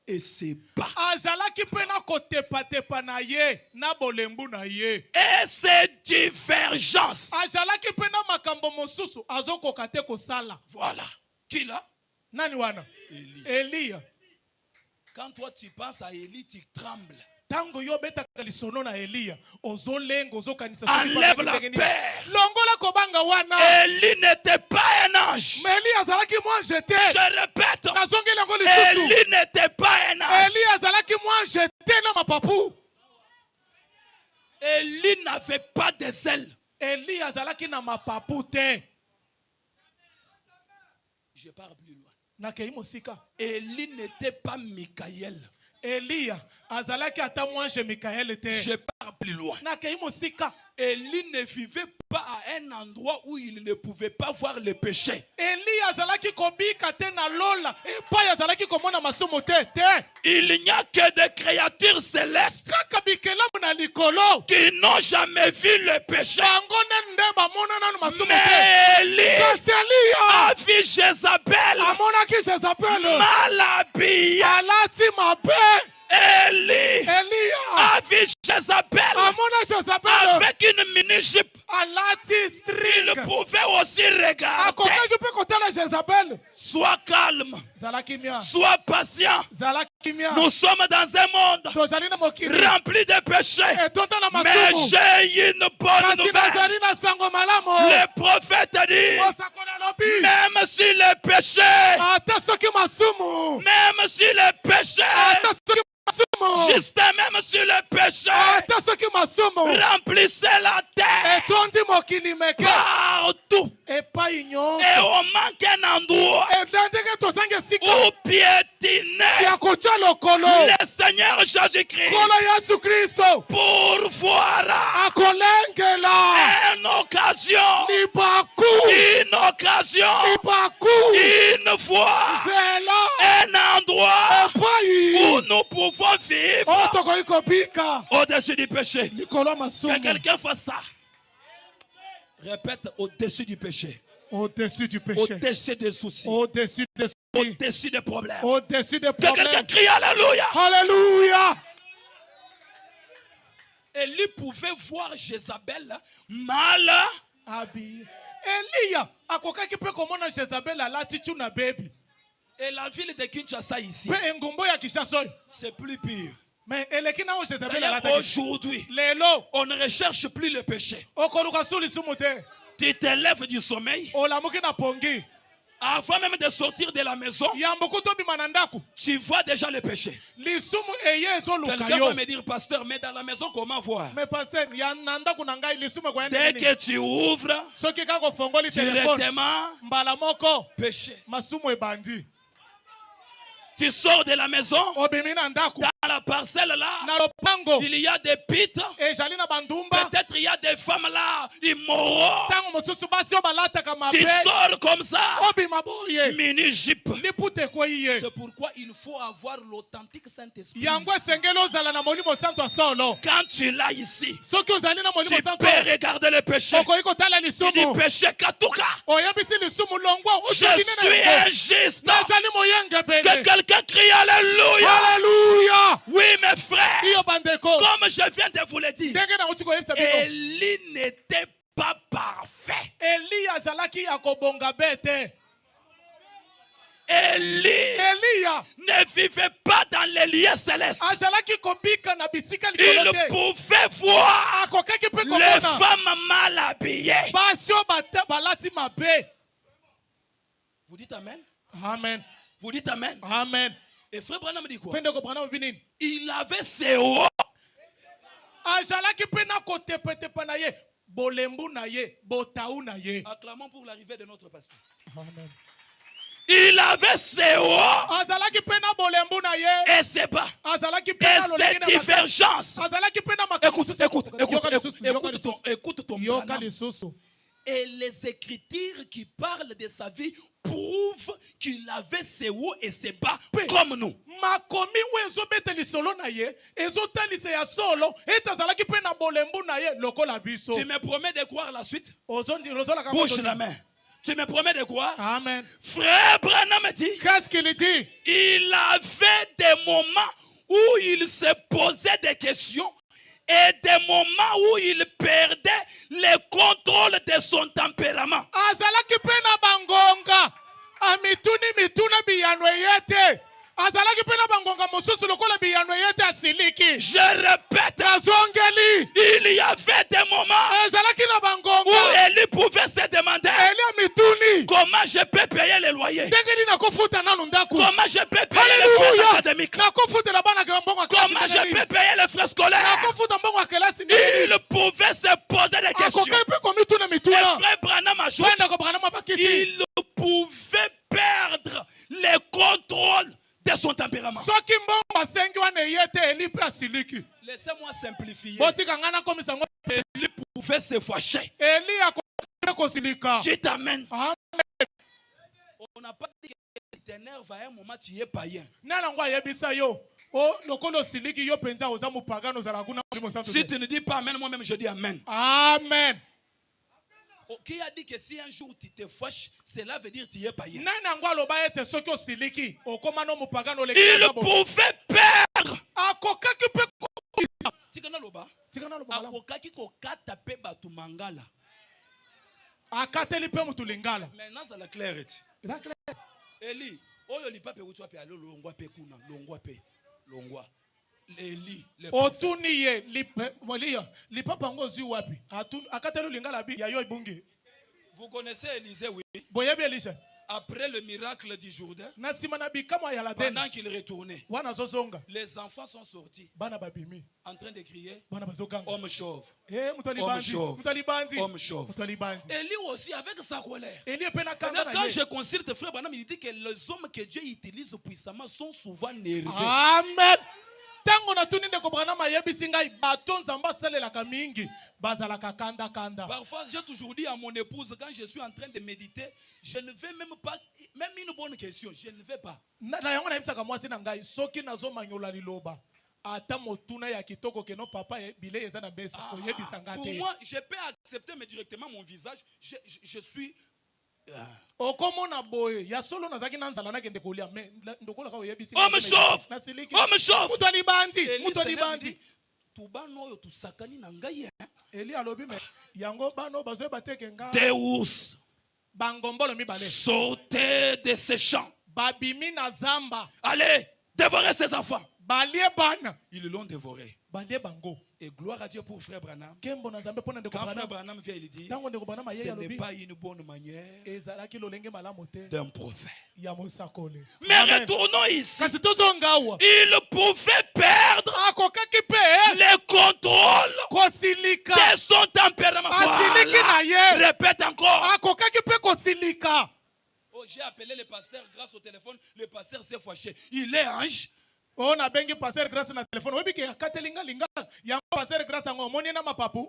et se bat. azalaki pe na kotepatepa na ye na bolembu na ye. Et ces divergences. Azalaki pe na makambo mosusu azokoka te kosala. Voilà. Qui là? Nani wana? Élie. Eliya. Quand toi tu penses à Élie, tu trembles. Tango yo betaka lisono na Eliya ozolenga ozokanisa Enlève la paix. longola kobanga wana. Élie n'était pas un ange. Mais Eliya azalaki mwa jeté. Je répète. Nazongi lango lisusu. Élie n'était pas un ange. Eliya azalaki mwa jeté na mapapu. Élie n'avait pas de zèle. Eliya azalaki na mapapu te. Je pars plus loin. Nakei mosika. Élie n'était pas Michaël. Eliya azalaki ata mwange Mikael te. Je pars plus loin. Nakei mosika. Élie ne vivait pas à un endroit où il ne pouvait pas voir le péché. Eliya azalaki kobika te na lola. Epai azalaki komona masumu te. Il n'y a que des créatures célestes Kaka bikelamu na likolo. qui n'ont jamais vu le péché. Bango nende bamona nanu masumu te. Mais Élie Kasi Eliya a vu Jézabel amonaki Jezabel. mal habillée. Alati mabe. Élie Eliya a vu Jézabel amona Jezabel. avec une mini-jupe. Alati Il string. pouvait aussi regarder. Akokaki pe kotala Jezabel. Sois calme, Zalaki mia. sois patient. Zalaki mia. Nous sommes dans un monde Tozali na mokili. rempli de péchés. Etonda na Mais masumu. j'ai une bonne Kasi nouvelle. nazali na sango malamu. Le prophète dit, Osakona lobi. même si le péché, Ata soki masumu. même si le péché, Ata soki masumu. juste même si le péché Ata soki masumu. remplissait la terre Etondi mokili meke. partout, Epai et nyonso. on manque un endroit Ndenge tozangi esika où piétiner ya kotia lokolo. le Seigneur Jésus-Christ Kolo Yesu Kristo. pourvoira Akolengela. une occasion, Libaku. une occasion, Libaku. une fois, Zela. un endroit où Epai. nous pouvons vivre Otokoki kobika. au-dessus du péché. Likolo Que masumu. quelqu'un fasse ça. Répète, au-dessus du péché, Au-dessus du péché. au-dessus des soucis, Au-dessus des soucis. au-dessus des problèmes. Au-dessus des Que quelqu'un problèmes. crie Alléluia. Alléluia. Élie pouvait voir Jézabel mal Habillé. Eliya akokaki pe komona Jezabel alati tuna baby. et la ville de Kinshasa ici, Pe engumbo ya Kinshasa oyo. c'est plus pire. Mais eleki na o Jezabel D'ailleurs, alati. aujourd'hui, Lelo on ne recherche plus le péché. okoluka suli sumu te. Tu te lèves du sommeil. Olamuki na pongi. Avant même de sortir de la maison, Yambuku tobi manandaku. tu vois déjà le péché. Lisumu eye ezoluka Quelqu'un yo. va me dire, pasteur, mais dans la maison, comment voir? Mais pasteur ya nandaku na ngai lisumu kwa Dès nini? que tu ouvres Soki kako fongoli téléphone. directement, Mbala moko péché. masumu ebandi. Tu sors de la maison, Obimi na ndaku. dans la parcelle là, Na lopango. il y a des pites. Ezali na bandumba. Peut-être il y a des femmes là, immoraux. Tango mosusu basi balataka mabe. Tu sors comme ça, Obima boye. mini-jupe. Lipute kwa iye. C'est pourquoi il faut avoir l'authentique Saint-Esprit. Yango ici. esengeli ozala na molimo santo solo. Quand tu l'as ici, Soki ozali na molimo tu santo. peux regarder le péché. Okoki kotala Tu dis lisumu. péché Katuka. Oyebisi lisumu longwa. Je suis injuste. Nazali moyenge Que pele. quelqu'un crie Alléluia. Alléluia. Oui, mes frères. Iyo bandeko. Comme je viens de vous le dire, Ndenge na uti koyebisa bino. Élie n'était pas parfait. Eliya azalaki ya kobonga bete. Élie Eliya ne vivait pas dans les lieux célestes. azalaki kobika na bisika Il likolo te. pouvait voir Akokaki pe les komona. femmes mal habillées. Basi oyo balati mabe. Vous dites Amen? Amen. Vous dites Amen? Amen. Et frère Branham dit quoi? Pende ko Branham binini. Il avait ses hauts Azalaki pe na kotepetepa na ye. Bolembu na ye. Botau na ye. Acclamons pour l'arrivée de notre pasteur. Amen. Il avait ses hauts Azalaki pe na bolembu na ye. et ses bas. Azalaki pe Et na ses lolenge na makasi. divergences. Azalaki pe na makasi. Écoute ton Yoka Branham. lisusu. Et les écritures qui parlent de sa vie prouvent qu'il avait ses hauts et ses bas comme nous. Makomi we ezobeta lisolo na ye. Ezotalisa ya solo. Ete azalaki pe na bolembu na ye. Lokola biso. Tu me promets de croire la suite? Ozondi lozola ka Bouge moto la ni. main. Tu me promets de quoi? Amen. Frère Branham dit, Qu'est-ce qu'il dit? il avait des moments où il se posait des questions et des moments où il perdait le contrôle de son tempérament. Azalaki pena bangonga. Amituni mituna biyano yete. Azalaki pena bangonga mosusu lokola biyano yete asiliki. Je répète, Azongeli. il y avait des moments Azalaki na où bangonga. Élie pouvait se demander Eli mituni. comment je peux payer les loyers, Ndengeli na kofuta nanu ndaku. comment je peux payer les frais Alléluia. académiques, Na kofuta la bana kambonga. comment je peux payer les frais Na scolaires. kofuta mbonga kelasi. Il pouvait se poser des questions. Akokai pe ko mituna Et mituna. frère Branham ajoute, Wenda ko Branham bakisi. il pouvait perdre le contrôle de son tempérament. Soki mbongo asengi wana yete Eli pe asiliki. Laissez-moi simplifier. Botika ngana komisa ngo. Il pouvait se fâcher. Eli akokai kosilika. Dites amen. Amen. On n'a pas dit que tu t'énerves à un moment, tu es païen. Nana ngo ayebisa yo. O lokolo siliki yo penza oza mupagano zala kuna mulimo santo. Si tu ne dis pas amen, moi-même je dis amen. Amen. Oh, qui a dit que si un jour tu te fâches, cela veut dire que tu es païen. Nana ngo aloba ete soki osiliki okoma no mupagano le. Il pouvait perdre. Akokaki pe Tikana loba. tikana lo bala. Akokaki kokata pe batu mangala. Akateli pe mutu lingala. Maintenant ça la claire. Eza clair. Eli, oyo lipa pe utu pe alo longwa pe kuna, longwa pe, longwa. Eli, le prophète. Otuni ye lipe molia lipapa ngo zui wapi? Akateli lingala bi ya yo ibungi. Vous connaissez Élisée, oui. Boyebi Elisha. Après le miracle du Jourdain, Na simana bi kama ya la den. pendant qu'il retournait, Wana zozonga. les enfants sont sortis Bana babimi. en train de crier Bana bazoganga. homme chauve, Mutali Homme bandi. chauve. Mutali bandi. homme chauve. Mutali bandi. Élie aussi avec sa colère. Eli pe na Et kanda donc, na quand ye. je consulte frère Branham, il dit que les hommes que Dieu utilise puissamment sont souvent nerveux. Amen. Tango na tuni ndeko Branham ayebisi ngai bato nzamba salelaka mingi bazalaka kanda kanda. Parfois, j'ai toujours dit à mon épouse, quand je suis en train de méditer, je ne vais même pas, même une bonne question, je ne vais pas. Na yango na yebisaka mwasi na ngai soki nazomanyola liloba ata motuna ya kitoko keno papa bile eza na besa oyebisa nga Pour te. moi, je peux accepter mais directement mon visage. Je suis... Okomona boye ya solo nazaki na nzala nakende kolia me ndokola ka oyebisi Homme chauve! na siliki. Homme chauve! Mutali bandi, Élie mutali Seigneur bandi. dit, Tubano yo tusakani na ngai. Eli alobi me yango bano bazoe bateke nga Des ours bangombolo mibale. sortez de ces champs. Babimi na zamba, Allez, dévorez ces enfants. balie bana, Ils l'ont dévoré. balie bango. Et gloire à Dieu pour frère Branham. Kembo na zambe pona ndeko Quand frère Branham. Branham vient, il dit, Tango ndeko Branham ce aye n'est alobi pas une bonne manière ezalaki lolenge malamu te d'un prophète. ya mosakole. Mais Amen. retournons ici. Kasi tozonga awa. Il pouvait perdre Akokaki pe le contrôle kosilika. de son tempérament. Asiliki na Voilà. ye. Répète encore. Akokaki pe kosilika. Oh, j'ai appelé le pasteur grâce au téléphone. Le pasteur s'est fâché. Il est ange. O na bengi passer grâce na téléphone. Obi ke akatelinga linga. Yango passer grâce ngo moni na mapapu.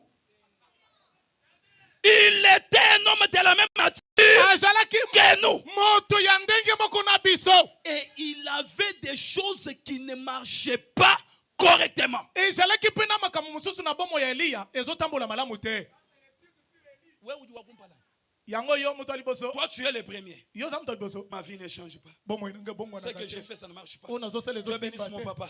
Il était un homme de la même nature Ajalaki que nous. moto ya ndenge moko na biso. Et il avait des choses qui ne marchaient pas correctement. Ejalaki pe na makamu mususu na bomo ya Elia ezotambola malamu te. Ouais, ou tu vas comprendre. Yango yo moto liboso. Toi, tu es le premier. Yo za moto liboso. Ma vie ne change pas. Bomo inanga bomo na Ce que kate. j'ai fait, ça ne marche pas. O na zo sele zo Dieu bénisse simba mon te. papa.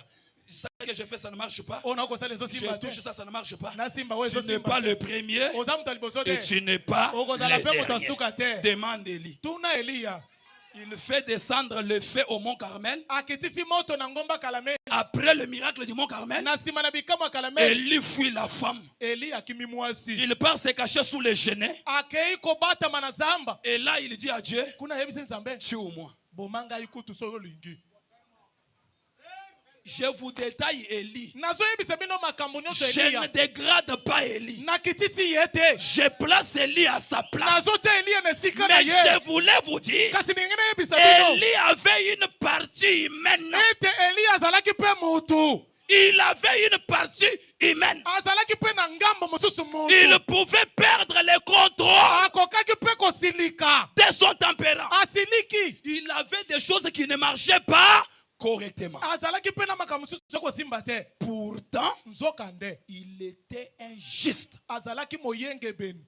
Ce que j'ai fait, ça ne marche pas. O na ko sele zo Je simba te. touche ça, ça ne marche pas. Na simba we Tu zo n'es simba pas te. le premier O za moto liboso et te. tu n'es pas O ko zala le pe moto dernier. asuka te. Demande Élie. Tuna Elia. Il fait descendre le feu au mont Carmel. Akitisi moto na ngomba Kalame. Après le miracle du mont Carmel, Na sima na bikama Kalame. Élie fuit la femme. Eli akimi mwasi. Il part se cacher sous les genêts. Akei ko bata manazamba. Et là, il dit à Dieu, Kuna yebisi nzambe. tue-moi. Bomanga ikutu so lingi. Je vous détaille Élie. Nazo yebisa bino makambo nyonso Je Elia. ne dégrade pas Élie. Na kitisi yete. Je place Élie à sa place. Nazo te Elia na sika na Mais ye. je voulais vous dire, Kasi ningine yebisa bino. Élie avait une partie humaine. Ete Elia azalaki pe mutu. Il avait une partie humaine. Azalaki pe na ngambo mosusu mutu. Il pouvait perdre le contrôle Akokaki pe kosilika. de son tempérament. Asiliki. Il avait des choses qui ne marchaient pas correctement. Azalaki pe na makambo mosusu kosimba te. Pourtant, Nzokande. il était injuste. Azalaki moyenge beni.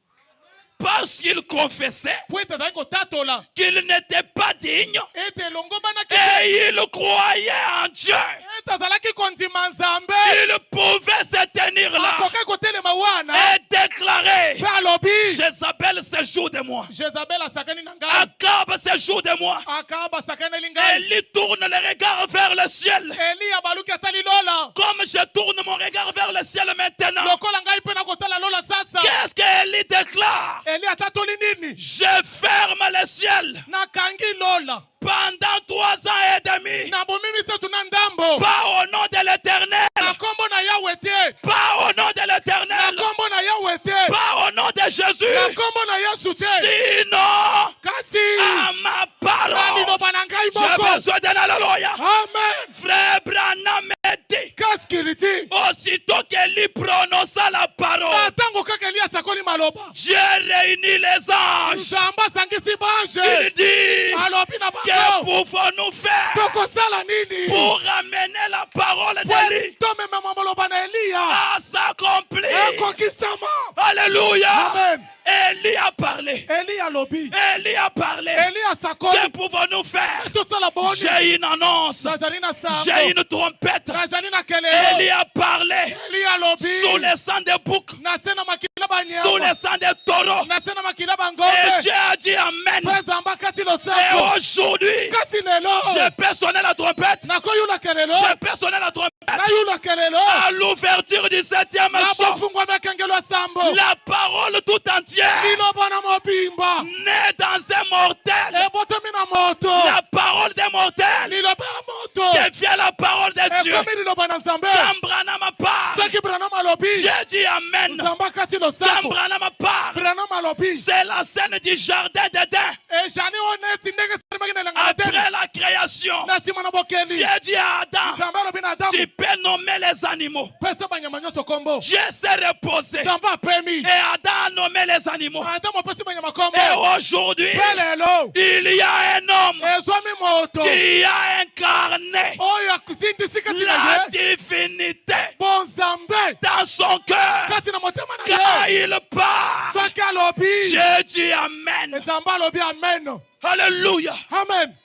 Parce qu'il confessait po ete azalaki kotatola qu'il n'était pas digne ete elongo banaki et il croyait en Dieu. ete azalaki kondima Nzambe Il pouvait se tenir là akoki kotelema wana et déclarer mpe alobi Jézabel séjour de moi, Jezabel asakani na ngai Akab séjour de moi. Akaba asakaneli ngai Élie tourne le regard vers le ciel. Eliya baluki atali lola Comme je tourne mon regard vers le ciel maintenant, lokola ngai mpe nakotala lola sasa qu'est-ce qu'Élie déclare? Eli atatoli nini Je ferme le ciel nakangi lola pendant 3 ans et demi. na bomi misato na ndambo Pas au nom de l'Éternel, na kombo na Yawe te pas au nom de na l'Éternel, kombo na Yawe te pas au nom de na Jésus. kombo na Yesu te Sinon, kasi à ma na parole, liloba na ngai j'ai moko besoin d'un alléluia. amen Frère Branham me dit, kasi kiliti aussitôt qu'Élie prononça la na parole, ntango kaka Eli asakoli maloba Dieu réunit les anges. Nzambe asangisi Il bange dit, alobi na que bango pouvons-nous faire tokosala nini pour ramener la parole d'Élie tomemema maloba na Eliya à s'accomplir? ekokisama Alléluia. amen Élie a parlé. Eli alobi Élie a parlé. Eli asakoli Que pouvons-nous faire? tosala boni J'ai une annonce. nazali na J'ai sango une trompette. nazali na Élie kelelo a parlé. Eli alobi Sous le sang des boucs, na se na makila sous banyama le sang des taureaux. na se na makila Et bangombe Dieu a dit Amen. mpe Nzambe akati Et losako aujourd'hui, kasi lelo je peux sonner la trompette. nakoyula kelelo Je peux sonner la trompette. nayula kelelo À l'ouverture du 7e na son, bofungwami ekengelo ya sambo la parole tout entière liloba na mobimba naît dans un mortel. ebotomi na moto La parole des mortels liloba ya moto devient la parole de Dieu. ekomi liloba na Nzambe Quand Branham parle, soki Branham alobi J'ai dit Amen. Nzambe akati Quand losako Branham parle, Branham alobi c'est la scène du jardin d'Éden. ezali oyo neti ndenge esalimaki na elanga na Après tene la création, na nsima na bokeli Dieu dit à Adam, Nzambe alobi na Adamu tu peux nommer les animaux. pesa banyama nyonso kombo Dieu s'est reposé Nzambe apemi et Adam a nommé les animaux. Adamu apesi banyama kombo Et aujourd'hui, mpe lelo il y a un homme ezwami moto qui a incarné oyo akuzindisi kati na la ye divinité bonzambe dans son cœur. kati na motema na Quand ye il parle, soki alobi Dieu dit Amen. Nzambe alobi amen Alléluia. amen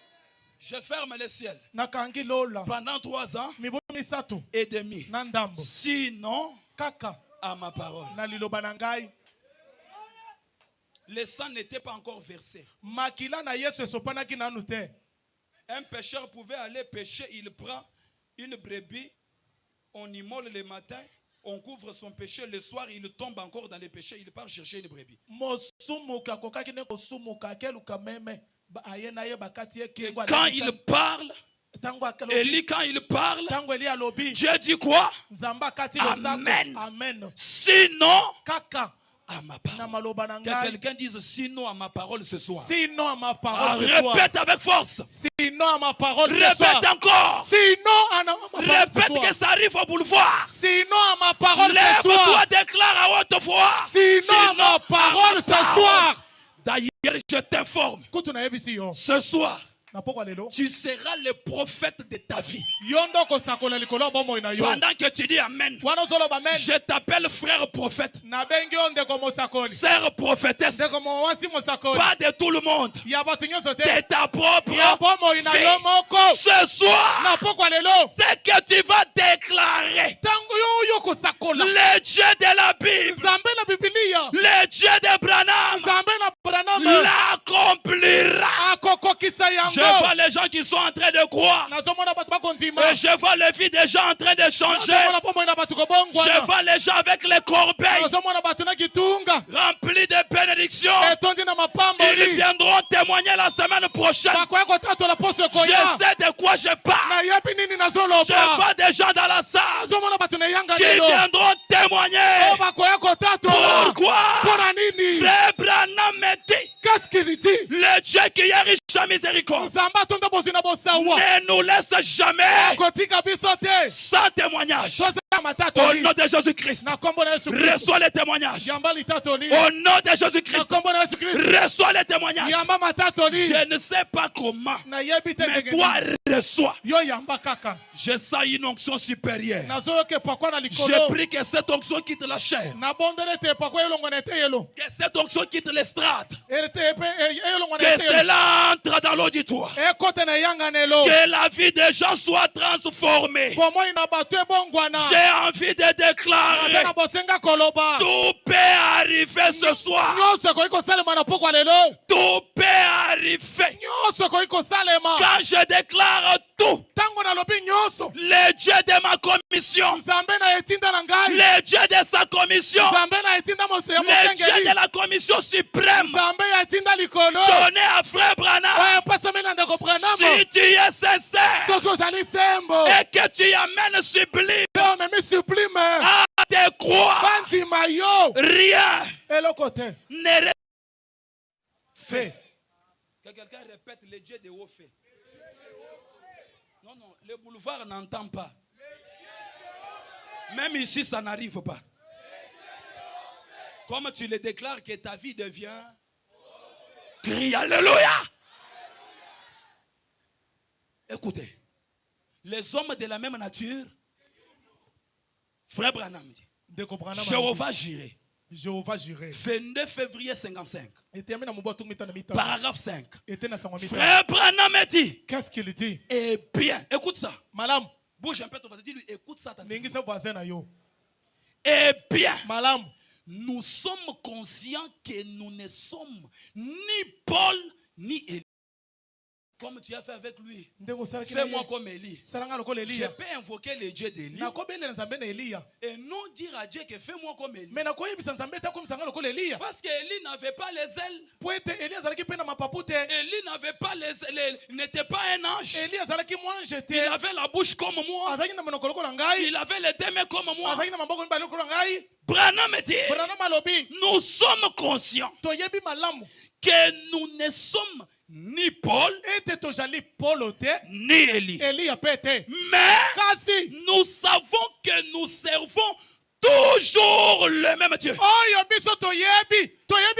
Je ferme le ciel nakangi lola pendant 3 ans mibu misato et demi. na ndambo Sinon, kaka à ma parole. na liloba na ngai Le sang n'était pas encore versé. makila na Yesu esopanaki nanu te Un pécheur pouvait aller pêcher, il prend une brebis, on immole le matin, on couvre son péché, le soir il tombe encore dans le péché, il part chercher une brebis. mosumuka akokaki ne kosumuka akeluka meme aye na ye bakati ye kengwa Quand il parle, tango akalobi Élie quand il parle, tango Eli alobi Dieu dit quoi? Nzambe akati Amen. losako amen Sinon, kaka à ma na parole. maloba na Que ngai quelqu'un dise sinon à ma parole ce soir. sinon à ma Ah, parole ce soir répète avec force. sinon à ma parole ce Répète soir encore. sinon à ma parole ce Répète soir que ça arrive au boulevard. sinon à ma parole ce Lève-toi, soir déclare à haute voix. sinon à ma parole ce soir D'ailleurs, je t'informe. kutu nayebisi yo Ce soir, na pokwa lelo tu seras le prophète de ta vie. yo ndo kosakola likolo ya bomoi na yo Pendant que tu dis Amen, wana ozoloba amen je t'appelle frère prophète, nabengi yo ndeko mosakoli sœur prophétesse. ndeko mwasi mosakoli Pas de tout le monde, ya bato nyonso te de ta propre ya bomoi na yo vie. moko Ce soir, na pokwa lelo c'est que tu vas déclarer ntango yo oyo kosakola le Dieu de la Bible, nzambe na bibilia le Dieu de Branham, nzambe na Branham l'accomplira. akokokisa Je yango vois les gens qui sont en train de croire. nazomona bato bakondima Et je vois les vies des gens en train de changer. nazomona bomoi na bato Je kobongwana vois les gens avec les corbeilles nazomona bato na kitunga remplis de bénédictions. etondi na Ils mapamboli viendront témoigner la semaine prochaine. bakoya kotatola poso Je ekoya sais de quoi je parle. nayebi nini Je nazoloba vois des gens dans la salle nazomona bato na yanga qui lelo viendront témoigner. o bakoya kotatola Pourquoi? mpona nini Frère Branham me dit, kasi kiliti le Dieu qui est riche sa miséricorde nzambe atonda bozi na bosawa ne nous laisse jamais akotika biso te sans témoignage. tozala Au matatoli nom de Jésus-Christ, na kombo na Yesu Kristo reçois les témoignages. yamba litatoli Au nom de na Jésus-Christ, kombo na Yesu Kristo reçois les témoignages. yamba matatoli Je ne sais pas comment, na yebi te mais ndenge toi nini. reçois. yo yamba kaka Je sens une onction supérieure. nazoyoka epakwa na Je likolo prie que cette onction quitte la chair, nabondeli ete epakwa elongo na ete yelo que cette onction quitte l'estrade, elongo na que ete yelo cela entre dans l'auditoire, ekote na eyanganelo que la vie des gens soit transformée. bomoi na bato ebongwana J'ai envie de naza déclarer, na bosenga koloba tout peut arriver ce soir. nyonso ekoki kosalema na pokwa lelo Tout peut arriver. nyonso ekoki kosalema Quand je déclare tout, ntango nalobi nyonso le Dieu de ma commission, nzambe na etinda na ngai le Dieu de sa commission, nzambe na etinda ya le Dieu mokengeli de la commission suprême, nzambe ya etinda likolo donné à frère Branham. oyo epesami na ndeko branamo Si tu es sincère soki ozali sembo et que tu amènes sublime mpe omemi sublime à te croire, bandima yo rien eloko te ne fe Que quelqu'un répète le Dieu de haut fait. Non, non, le boulevard n'entend pas. Même ici, ça n'arrive pas. Comme tu le déclares que ta vie devient... Crie Alléluia. Écoutez, les hommes de la même nature, frère Branham dit, ndeko branamo Jéhovah Jireh, Jéhovah Jireh 22 février 55, eteyami na mobu atumi mitano mitano paragraphe 5. ete na sango mitano Frère Branham dit, qu'est-ce qu'il dit eh bien, écoute ça. malamu Bouge un peu ton voisin, dis-lui, écoute ça. ningisa voisin na yo Eh bien, malamu nous sommes conscients que nous ne sommes ni Paul ni Élie. Comme tu as fait avec lui, ndenge osalaki fais-moi comme Élie. salanga lokola Je eliya peux invoquer le Dieu d'Élie nakobelela nzambe na eliya et non dire à Dieu que fais-moi comme Élie. me nakoyebisa nzambe ete akomisanga lokola eliya Parce qu'Élie n'avait pas les ailes. po ete eliya azalaki mpe na mapapu te Élie n'avait pas il n'était pas un ange. eliya azalaki mwange Il te avait la bouche comme moi. azalaki na monoko lokola ngai Il avait les deux mains comme moi. azalaki na maboko mibale lokola ngai Branham dit, branamo alobi nous sommes conscients toyebi malamu que nous ne sommes ni Paul ete tozali polo te ni Élie. eliya mpe te Mais kasi nous savons que nous servons toujours le même Dieu. oyo biso toyebi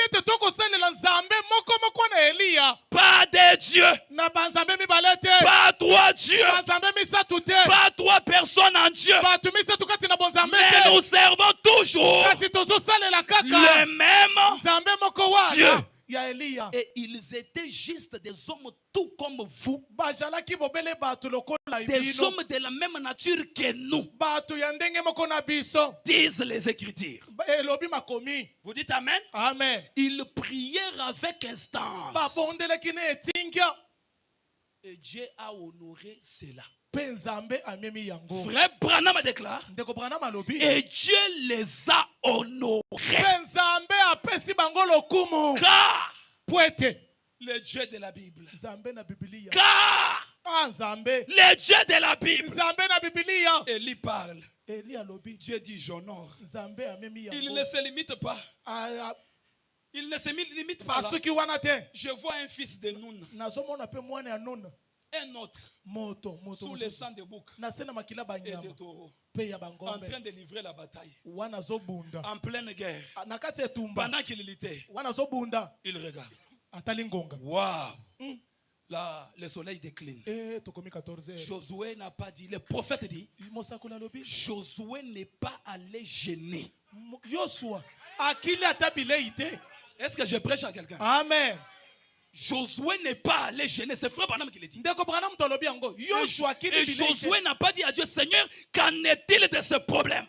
ete tokosalela nzambe moko na eliya Pas de Dieu. na banzambe mibale te Pas trois dieux. banzambe misatu te Pas trois personnes en Dieu. bato misatu kati na bonzambe Mais te nous servons toujours kasi tozosalela kaka le même. nzambe moko Dieu. wana ya eliya Et ils étaient juste des hommes tout comme vous. bazalaki bobele bato lokola Des bino hommes de la même nature que nous, bato ya ndenge moko na biso disent les Écritures. elobi makomi Vous dites Amen? amen Ils prièrent avec instance. babondelaki na etingya Et Dieu a honoré cela. mpe nzambe amemi yango Frère Branham déclare, ndeko branamo alobi et Dieu les a honorés. mpe nzambe apesi bango lokumu Car po ete le Dieu de la Bible, nzambe na bibiliya car nzambe le Dieu de la Bible, nzambe na bibiliya Élie parle. eli alobi Dieu dit j'honore. nzambe amemi Il yango ne se limite pas. Il ne se limite pas là. asuki wana te Je vois un fils de Noun, nazomona mpe mwana ya nona un autre, moto sous le sang de bouc na se na makila et de banyama taureau, mpe ya en bangombe train de livrer la bataille, wana azobunda en pleine guerre. na kati ya etumba Pendant qu'il luttait, wana azobunda il regarde. atali ngonga Waouh! Là, le soleil décline. tokomi 14 heures Josué n'a pas dit, le prophète dit, mosakoli alobi Josué n'est pas allé gêner. yosua akili ata bilei te Est-ce que je prêche à quelqu'un? amen Josué n'est pas allé gêner. C'est frère Branham qui l'a dit. ndeko branamo tolobi yango yosua akili Et bilei te Josué n'a pas dit à Dieu, Seigneur, qu'en est-il de ce problème?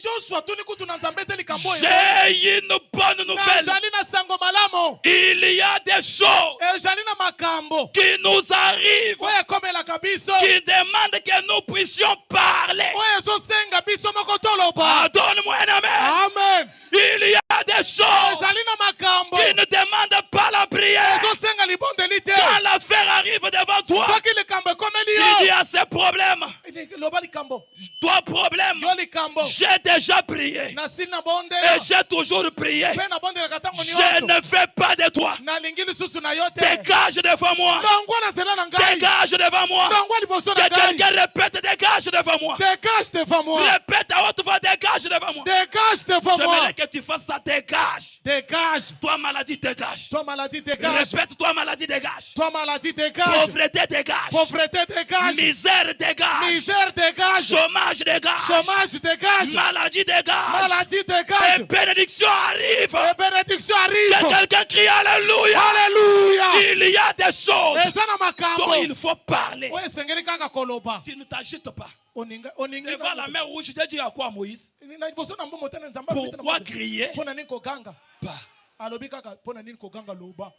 yosua tuni kutu na nzambe te likambo J'ai une bonne nouvelle. ezali na sango malamu Il y a des choses ezali na makambo qui nous arrivent, oyo ekomelaka biso qui demandent que nous puissions parler. oyo ezosenga biso moko toloba Donne-moi un amen. amen Il y a des choses ezali na makambo qui ne demandent pas la prière. ezosenga libondeli te Quand l'affaire arrive devant toi, soki likambo ekomeli tu dis yo à ces problèmes, loba likambo toi problème, yo likambo j'ai déjà prié nasili na et bondela j'ai toujours prier. mpe nabondelaka ntango Je nyonso ne fais pas de toi. nalingi lisusu na yo te Dégage devant moi. ndongwa na nzela na ngai Dégage devant moi. ndongwa liboso Que na ngai quelqu'un répète, dégage devant moi. dégage devant moi Répète à haute voix, dégage devant moi. dégage devant moi J'aimerais que tu fasses ça, dégage. dégage Toi, maladie, dégage. toi maladie dégage Répète, toi, maladie, dégage. toi maladie dégage Pauvreté, dégage. pauvreté dégage Misère, dégage. misère dégage Chômage, dégage. chômage dégage Maladie, dégage. maladie Et dégage bénédiction arrive. et bénédiction Que arrive quelqu'un crie Alléluia. alléluia Il y a des choses eza na makambo dont il faut parler. oyo esengeli kaka koloba Tu ne t'agites pas. oningi Devant la mer rouge, tu dis à quoi, Moïse? na liboso na mbomo tena nzambe Pourquoi crier? mpona nini koganga Pas. alobi kaka mpona nini koganga loba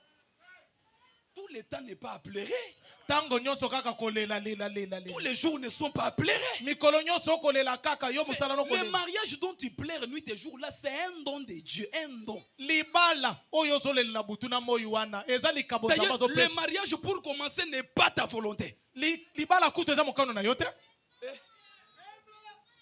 Tout le temps n'est pas à pleurer. ntango nyonso kaka kolela lela lela Tous lela les jours ne sont pas à pleurer. mikolo nyonso okolela kaka yo mosala no Le kolela mariage dont tu pleures nuit et jour, là, c'est un don de Dieu. Un don. libala oyo ozolelela butu na moi wana eza likabo nzambe D'ailleurs, le azopesa mariage, pour commencer, n'est pas ta volonté. libala kutu eza mokano na yo te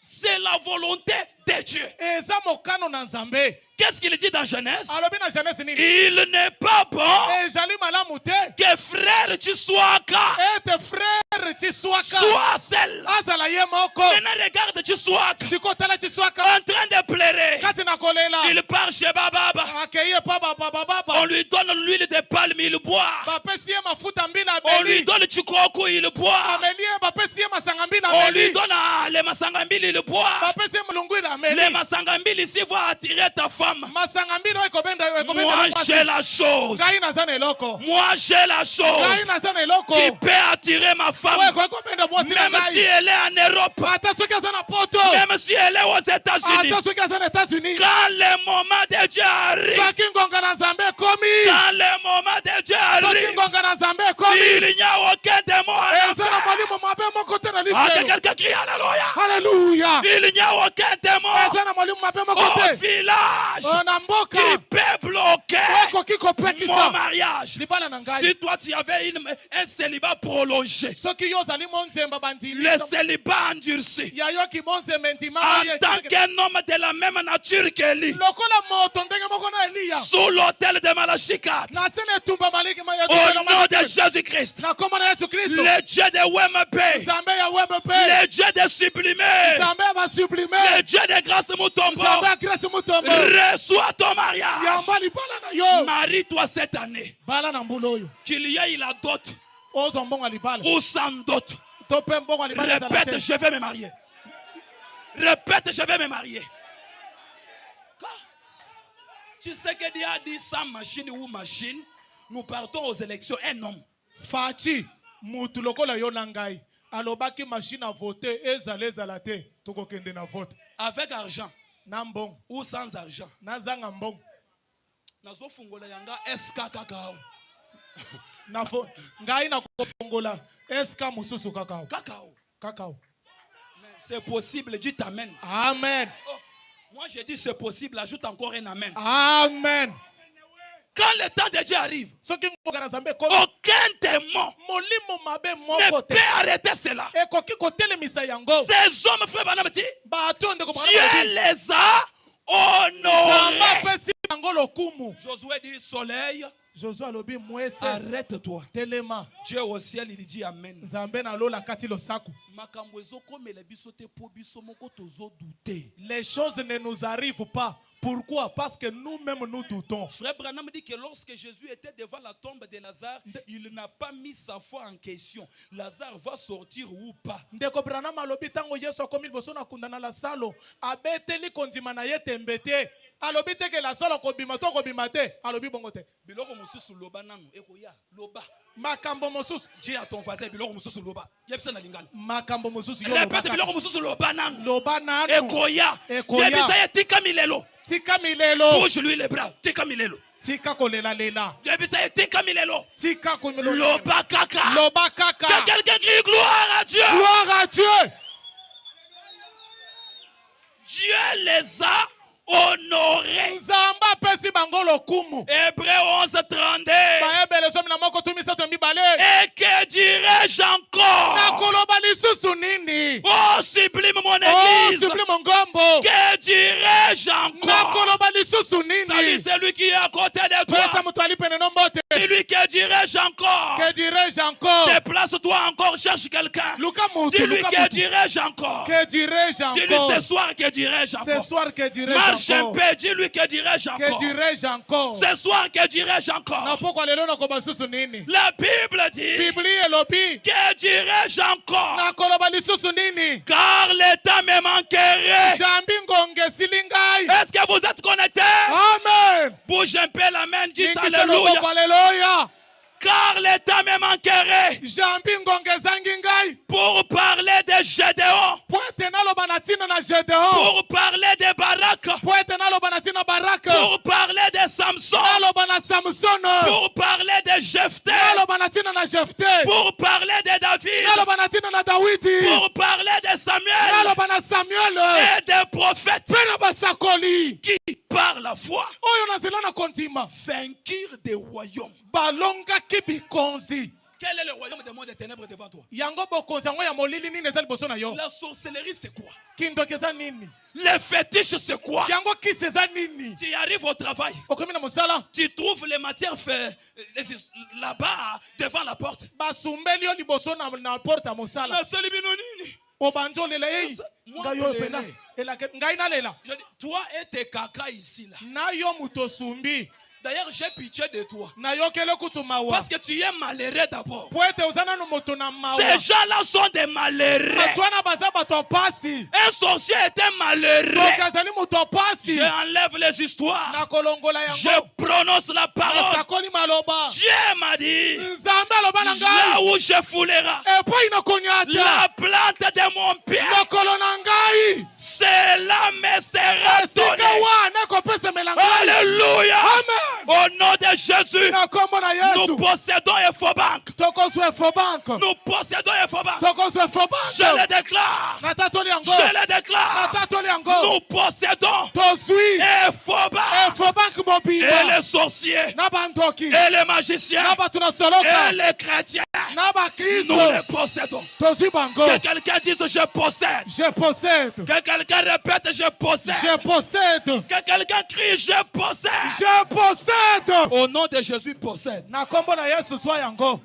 C'est la volonté de Dieu. eza mokano na nzambe Qu'est-ce qu'il dit dans Genèse? alobi na jeunesse nini Il n'est pas bon ezali malamu te que frère tu sois qu'à ete frere chiswaka soit seul. azala ye moko Maintenant, regarde Chiswaka sikotala chiswaka en train de pleurer. kati na kolela Il part chez Bababa. akeye pa bababa On lui donne l'huile de palme, il boit. bapesi ye mafuta mbila On lui abeli donne Chikoku, il boit. ameli ye bapesi ye masanga mbila On lui ameli donne les masangambili, il boit. bapesi ye mulungwila Les ameli masangambili, s'il va attirer ta femme. masanga mbila ekobenda Moi, j'ai la chose. ngai naza na eloko Moi, j'ai la chose ngai naza na eloko qui peut attirer ma femme. oyo ekobenda mwasi na Même si ngai elle est en Europe, ata soki aza na poto même si elle est aux États-Unis, ata soki aza na États-Unis quand le moment de Dieu arrive, soki ngonga na nzambe ekomi quand le moment de Dieu soki arrive, ngonga na nzambe ekomi il n'y a aucun démon en eza na enfer. molimo mabe moko te na Ah, que lifelo quelqu'un crie Alléluia. haleluya Il n'y a aucun démon eza na molimo mabe moko au te village na mboka qui peut bloquer ekoki mon kopekisa mariage. libala na ngai Si toi tu avais un célibat prolongé, soki yo ozali monzemba bandimi le célibat endurci, ya yoki monzemba ndima en tant qu'un homme de la même nature qu'Élie, lokola moto ndenge moko na Eliya sous l'autel de Malachikat, na se na etumba maliki ma ya au nom de Jésus-Christ, na kombo na Yesu Kristo le Dieu de WMP, nzambe ya webe pe le Dieu de Sublimé, nzambe ya basublime le Dieu de grâce Moutombo, nzambe ya Kristo mutombo reçois ton mariage. yamba libala na yo Marie-toi cette année, bala na mbula oyo qu'il y ait la dot ozwa mbongo ya libala ou sans dot. to mpe mbongo ya libala ezala Répète, te je vais me marier. Répète, je vais me marier. Quoi? Tu sais que Dieu a dit sans machine ou machine, nous partons aux élections. Un homme. faci mutu lokola yo na ngai alobaki machine a vote ezala te tokokende na vote Avec argent na mbongo ou sans argent. nazanga mbongo Nazofungola yanga SK kakao. ngai nakofongola eska mosusu kakao Kakao. kakao Mais c'est possible, dis amen. amen Oh, moi je dis c'est possible, ajoute encore un amen. amen Quand le temps de Dieu arrive, soki ngonga na nzambe ekomi aucun démon molimo mabe ne moko te peut arrêter cela. ekoki kotelemisa yango Ces hommes, frère Banam, dit, bato ndeko Dieu les a honorés. apesi yango lokumu Josué dit, soleil, Josué alobi mwese arrête-toi. telema Dieu au ciel, il dit amen. nzambe na lola kati losaku Makambo ezokomela biso te po biso moko tozodute. les choses ne nous arrivent pas. Pourquoi? Parce que nous-mêmes nous doutons. Frère Branham dit que lorsque Jésus était devant la tombe de Lazare, il n'a pas mis sa foi en question. Lazare va sortir ou pas. Ndeko Branham alobi tango Yesu akomi liboso na kunda na Lazaro abeteli kondima na ye tembe te. Alobi te ke Lazaro kobima to kobima te. Alobi bongo te. Biloko mususu loba nanu ekoya loba. Makambo mosusu. Dis à ton voisin biloko mususu loba. Yebisa na lingala. Makambo mosusu yo Répète biloko mususu loba nanu. loba nanu. Ekoya. Yebisa ye tika milelo. Tika milelo. Bouge lui les bras. Tika milelo. Tika kolela lela. Yebisa ye tika milelo. Tika komelo. Loba kaka. Loba kaka. Que quelqu'un crie gloire à Dieu. Gloire à Dieu. Dieu les a honorés. Nzamba pesi bango lokumu. Hébreu 11:32. Baebele somi na moko tumi sato mibale. Et que dirais-je encore? Nakoloba lisusu nini? Oh, sublime mon Oh, église. sublime ngombo. Que dirais-je encore? Nakoloba lisusu Dis celui qui est à côté de pesa toi. mutu ali pene no mbote. Dis-lui que dirais-je encore. Que dirais-je encore? Déplace-toi encore, cherche quelqu'un. Luka mutu, Dis-lui luka que mutu. dirais-je encore. Que dirais-je Dis-lui encore? ce soir que dirais-je Ce encore. soir, que dirais-je Marche un encore? peu, dis-lui que dirais-je Que encore. dirais-je encore? Ce soir que dirais-je Na encore. pokwa lelo na kobasusu nini? La Bible dit Biblia elobi. que dirais-je encore. Na koloba lisusu nini? Car l'état me manquerait. Jambi ngonge silingai. Est-ce que vous êtes connectés? Amen. Bouge un peu la main, dites Ningisa alléluia. loboko, alléluia. Car l'état me manquerait Jambi ngonge zangi ngai. pour parler de Gédéon, Poete naloba na tina na Gedeon. pour parler de Barak, Poete naloba na tina Baraka. pour parler de Samson, Naloba na Samson. pour parler de Jephthé, Naloba na tina na Jephthé. pour parler de David, Naloba na tina na Dawidi. pour parler de Samuel Naloba na Samuel. et des prophètes Pena basakoli. qui, par la foi, Oyo nazela na kontima. vainquirent des royaumes. Balongaki bikonzi. Quel est le royaume des mondes des ténèbres devant toi? Yango bokonzi yango ya molili nini eza liboso na yo? La sorcellerie, c'est quoi? Kindoki eza nini? Les fétiches, c'est quoi? Yango kisi eza nini? Tu arrives au travail, Okomi na mosala. tu trouves les matières là-bas, devant la porte. Basumbeli yo liboso na porte ya mosala. Nasali bino nini? Obanjo lela ei. Moi, Ngai yo pena. pleurer. Elake ngai na lela. Je dis, toi et tes caca ici là. Na yo muto sumbi. D'ailleurs, j'ai pitié de toi. Na yo kele kutu mawa. Parce que tu es malheureux d'abord. Poete uzana no moto na mawa. Ces gens-là sont des malheureux. Atwana baza bato pasi. Un sorcier était malheureux. Donc azali moto pasi. J'enlève les histoires. Na kolongola Je yango. prononce la parole. Sakoli maloba. Dieu m'a dit, Nzambe aloba na là ngai. où je foulerai Epo inokonyata. la plante de mon pied, Lokolo na ngai. cela me sera Esika donné. wana kopesemela ngai. Alléluia. Amen. Au nom de Jésus, Na kombo na nous Yesu. possédons Efobank. Tokozwa Efobank. Nous possédons Efobank. Tokozwa Je le Efobank. déclare. Natatoli yango. Je le déclare. Natatoli yango. Nous possédons Tozwi Efobank. Efobank Et mobile. les sorciers, Na bandoki. et les magiciens, Na bato na soloka. et les chrétiens, Na ba Kristo. nous les possédons. Tozwi bango. Que quelqu'un dise je possède. Je possède. Que quelqu'un répète je possède. Je possède. Que quelqu'un crie je possède. Je possède. Au nom de Jésus, possède. Na kombo na Yesu swa yango.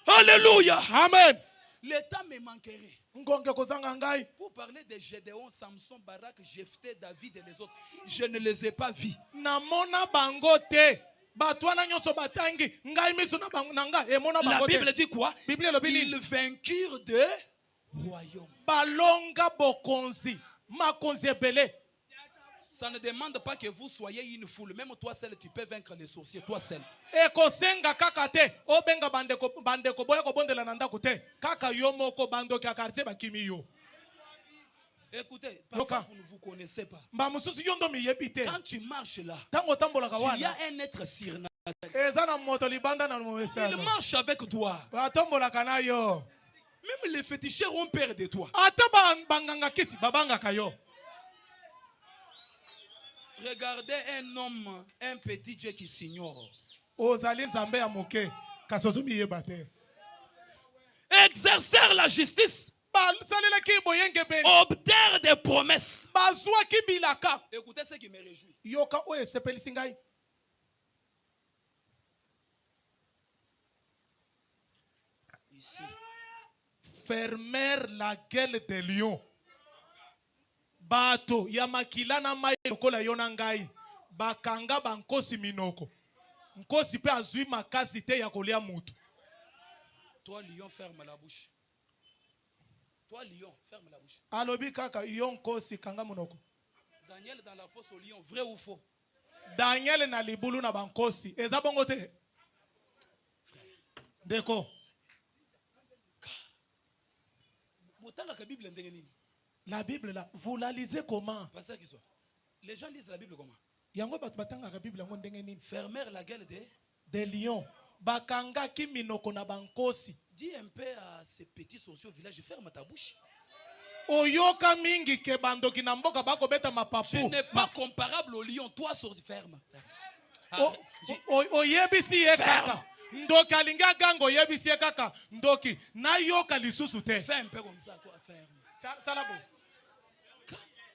Alléluia. Amen. L'état me manquerait. Ngonge kozanga ngai. Pour parler de Gédéon, Samson, Barak, Jephthé, David et les autres, je ne les ai pas vus. Namona bango te. Bato wana nyonso batangi. Ngai miso na bango na ngai. Emona La bango te. Bible dit quoi? Bible elobi nini? Ils vainquirent de royaumes. Balonga bokonzi. Makonzi ebele. Ça ne demande pas que vous soyez une foule. Même toi seul, tu peux vaincre les sorciers. Toi seul. Ekosenga kaka te. Obenga bandeko boya kobondela na ndako te. Kaka yo moko bandoki ya quartier bakimi yo. Écoutez, parfois Yoka. vous ne vous connaissez pas. Mba mususu yo ndo miyebi te. Quand tu marches là, Tango tambolaka il y a wana. un être surnaturel. Eza na moto libanda na Il mwesana. marche avec toi. Batombolaka na yo. Même les féticheurs ont peur de toi. Ata banganga kisi babangaka yo. Regardez un homme, un petit Dieu qui s'ignore. Ozali nzambe ya moke. Kasozo miyeba te. Exercer la justice. Basalelaki boyenge beni. Obtenir des promesses. Bazwaki bilaka. Écoutez ce qui me réjouit. Yoka oyo esepelisi ngai. Ici. Fermer la gueule des lions. Bato ya makila na mai lokola yo na ngai. Bakanga bankosi minoko. Nkosi pe azwi makasi te ya kolia mutu. Toi, lion, ferme la bouche. Toi, lion, ferme la bouche. Alobi kaka yo nkosi kanga munoko. Daniel dans la fosse au lion, vrai ou faux? Daniel na libulu na bankosi. Eza bongo te. Deko. La Bible là, vous la lisez comment? Pasteur qui soit. Les gens lisent la Bible comment? Yango batanga la Bible yango ndenge nini? Fermer la gueule des lions. Bakanga ki minoko na bankosi. Dis un peu à ces petits sociaux village, ferme ta bouche. Oyoka mingi ke bandoki na mboka bako beta mapapu. Ce n'est pas comparable au lion. Toi, ferme. Oyebisi ye kaka. Ndoki alinga gango yebisi ye kaka. Ndoki na yoka lisusu te. Fais un peu comme ça, toi, ferme. Salabo.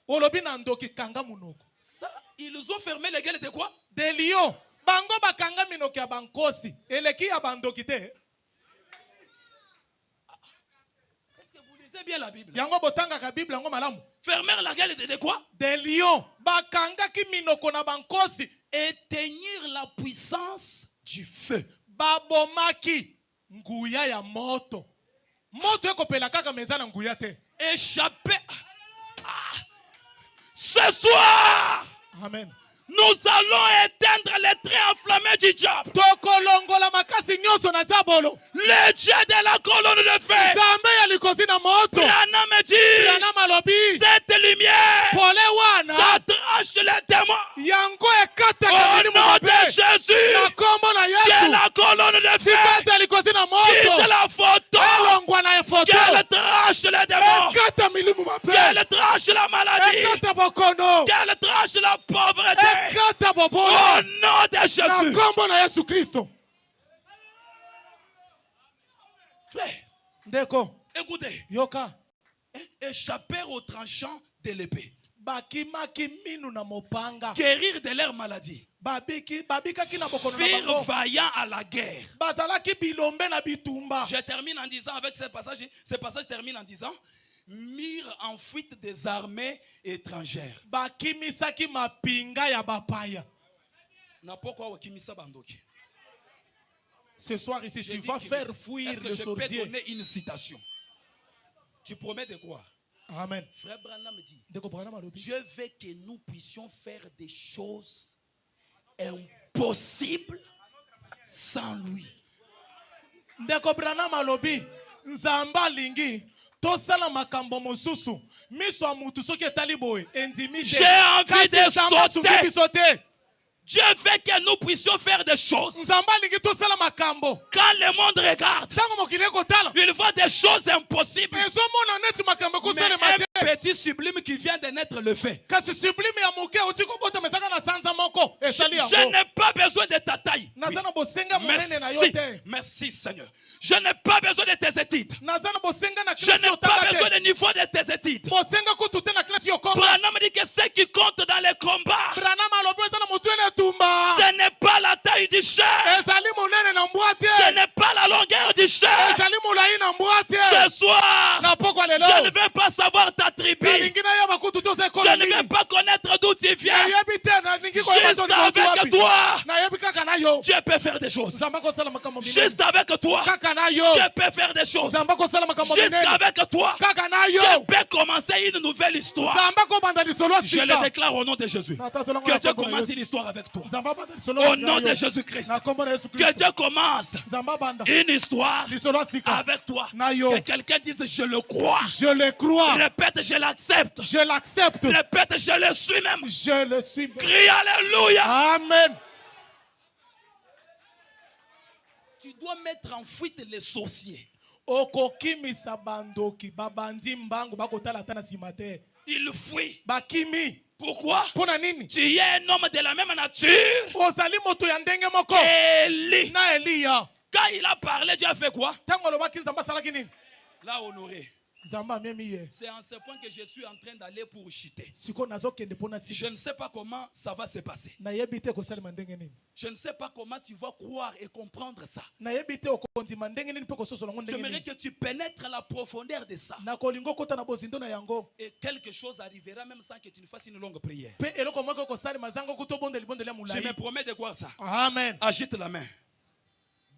olobi na ndoki kanga munoko. Ça, ils ont fermé les gueules de quoi? Des lions. Bango bakanga minoki ya bankosi. Eleki ya bandoki te. Est-ce que vous lisez bien la Bible? Yango botanga ka Bible yango malamu. Fermer la gueule de quoi? Des lions. Bakanga ki minoko na bankosi. Éteigner la puissance du feu. Babomaki nguya ya moto. Moto ekopela kaka meza na nguya te. Échapper. Ce soir, Amen. nous allons éteindre les traits enflammés du diable. Tokolongola makasi nyonso na zabolo. Le Dieu de la colonne de feu. Zambe ya likosi na moto. Branham me dit, Branham alobi. cette lumière, Pole wana. ça tranche les démons. Yango ekata Au kabini nom de mumabe. Jésus, Na kombo na que Yesu. la colonne de feu Sikata likosi na moto. quitte la photo. Elongwa na photo. Qu'elle tranche les démons. Ekata milimu mabe. Qu'elle tranche la maladie. Ekata bokono. Qu'elle tranche la pauvreté. Ekata Au bobolo. nom de Na Jésus. kombo na Yesu Kristo. Frère, Ndeko. écoutez. Yoka. Échapper au tranchant de l'épée. Bakimaki minu na mopanga. Guérir de leur maladie. Babikaki na bokono na Fire bango. vaillant à la guerre. Bazalaki bilombe na bitumba. Je termine en disant avec ce passage. Ce passage termine en disant mire en fuite des armées étrangères. Bakimisaki mapinga ya bapaya. Na pourquoi wakimisa bandoki? Ce soir ici, J'ai tu dit vas qu'il faire me- fuir Est-ce que le je peux sorcier. donner une citation? Tu promets de croire. Amen. Frère Branham dit, Ndeko Branham alobi. Dieu veut que nous puissions faire des choses impossibles sans lui. Ndeko Branham alobi. Nzamba lingi. Tosala makambo mosusu. Miso ya mutu soki etali boye. Endimi te. J'ai envie de Nzamba sauter. sungi biso te. Dieu veut que nous puissions faire des choses. Nzamba lingi tosala makambo. Quand le monde regarde, Tango mokili ekotala. il voit des choses impossibles. Ezomona neti makambo Mais ekosalema te. un petit sublime qui vient de naître le fait. Kasi sublime ya moke oti kobota mesaka na sanza moko. Esali Je yango. n'ai pas besoin de ta taille. Naza na bosenga monene na yo Merci, te. merci Seigneur. Je n'ai pas besoin de tes études. Naza na bosenga na Je klasi n'ai yo pas taka besoin te. du niveau de tes études. Bosenga kutu te na klasi yo konga. Branham dit que ce qui compte dans les combats, Branham alobi eza na motu ene tumba. ce n'est pas la taille du char, Ezali monene na mbwa te. ce n'est pas la longueur du char. Ezali molai na mbwa te. Ce soir, Na pokwa lelo. je ne veux pas savoir ta tribu. Nalingi nayeba kutu te ose Je ekola ne veux nini. pas connaître d'où tu viens. Nayebi te nalingi koyeba Juste toni bauti avec wapi. toi, Nayebi kaka na yo. Dieu peut faire des choses. Nzamba kosala makambo minene. Juste avec toi, Kaka na yo. Dieu peut faire des choses. Nzamba kosala makambo Juste minene. avec toi, Kaka na Dieu yo. peut commencer une nouvelle histoire. Nzamba kobanda lisolo Je le sika. déclare au nom de Jésus. Na tato lango Que na Dieu kombo na commence Yesu. une histoire avec toi. Nzamba banda lisolo Au sika nom na de yo. Jésus-Christ. Na kombo na Yesu Que Kristo. Dieu commence Nzamba banda. une histoire Lisolo sika. avec toi. Na yo. Que quelqu'un dise je le crois. Je le crois. Répète je l'accepte. Je l'accepte. Répète je le suis même. Je le suis. Crie Alléluia. Amen. Tu dois mettre en fuite les sorciers. Okokimisa bandoki babandi mbangu bakotala ata na nsima te. Il fuit. Bakimi. Pourquoi? Mpona nini? Tu es un homme de la même nature Ozali moto ya ndenge moko. qu'Élie. Na Eliya. Quand il a parlé, Dieu a fait quoi? Tango alobaki Nzamba asalaki nini? L'a honoré. Nzamba amiemi ye. C'est en ce point que je suis en train d'aller pour chuter. Siko nazokende mpona Je ne sisi. sais pas comment ça va se passer. Nayebi te kosalema ndenge nini. Je ne sais pas comment tu vas croire et comprendre ça. Nayebi te okondima ndenge nini mpe kososola ngo ndenge J'aimerais nini. que tu pénètres la profondeur de ça. Nakolinga okota na bozindo na yango. Et quelque chose arrivera même sans que tu ne fasses une longue prière. Mpe eloko moko kosalema zango kutobondeli bondeli ya Tu molai. me promets de croire ça. Amen. Agite la main.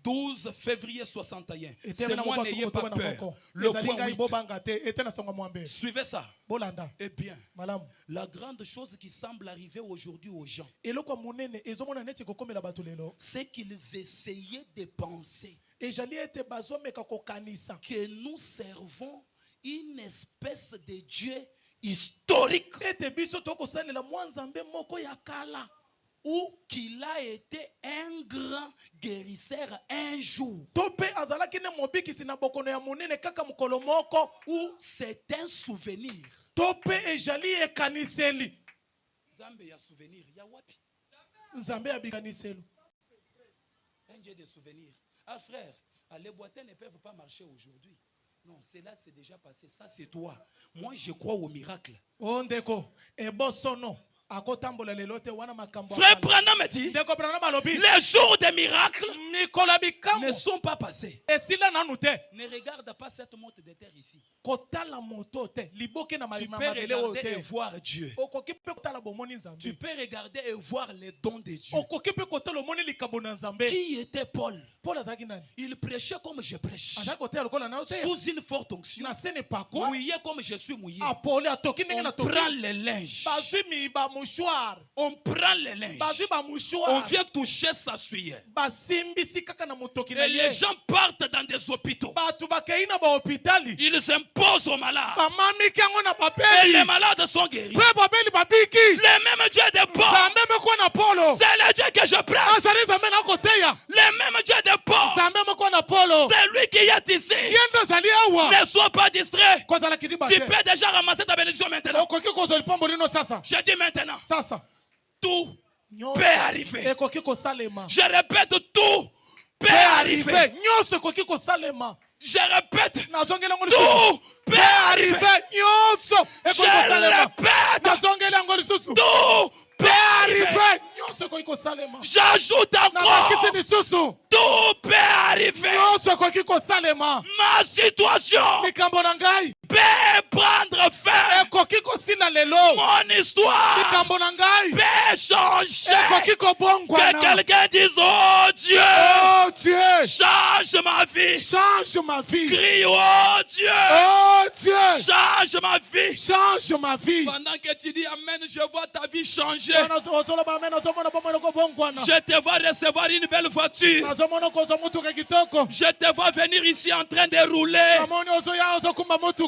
12 février 61. C'est moi, n'ayez pas peur. Le point 8. Suivez ça. Bolanda. Eh bien, Malamu. la grande chose qui semble arriver aujourd'hui aux gens, Eloko monene ezomona neti kokomela bato lelo. c'est qu'ils essayaient de penser Ejali ete bazomeka kokanisa. que nous servons une espèce de Dieu historique Ete biso tokosalela mwa nzambe moko ya kala. ou qu'il a été un grand guérisseur un jour, Tope azalaki ne mobikisi na bokono ya monene kaka mokolo moko. ou c'est un souvenir. Tope ejali ekaniseli. Zambe ya souvenir, ya wapi? Nzambe ya bikaniselu. Un Dieu de souvenirs. Ah frère, les boitins ne peuvent pas marcher aujourd'hui. Non, cela c'est déjà passé. Ça c'est toi. Moi je crois au miracle. Ondeko, ebosono. Frère Branham dit, les jours des miracles ne sont pas passés. Ne regarde pas cette montre de terre ici. Tu peux regarder et voir Dieu. Tu peux regarder et voir les dons de Dieu. Qui était Paul? Il prêchait comme je prêche. Sous une forte onction. Mouillé comme je suis mouillé. On prend les linges. On prend les linges. On vient toucher sa suie. Et les gens partent dans des hôpitaux. Ils imposent aux malades. Et les malades sont guéris. Le même Dieu de Paul. C'est le Dieu que je prêche. Le même Dieu de Paul. C'est lui qui est ici. Ne sois pas distrait. Tu peux déjà ramasser ta bénédiction maintenant. Je dis maintenant. Tout peut arriver. Je répète, tout peut arriver. Je répète, tout peut arriver. Je répète, tout peut arriver. J'ajoute encore, tout peut arriver. Ma situation peut prendre fin. Mon histoire peut changer. Que quelqu'un dise, oh Dieu, change ma vie. Crie, oh Dieu, change ma vie. Pendant que tu dis amen, je vois ta vie changer. Je te vois recevoir une belle voiture. Je te vois venir ici en train de rouler.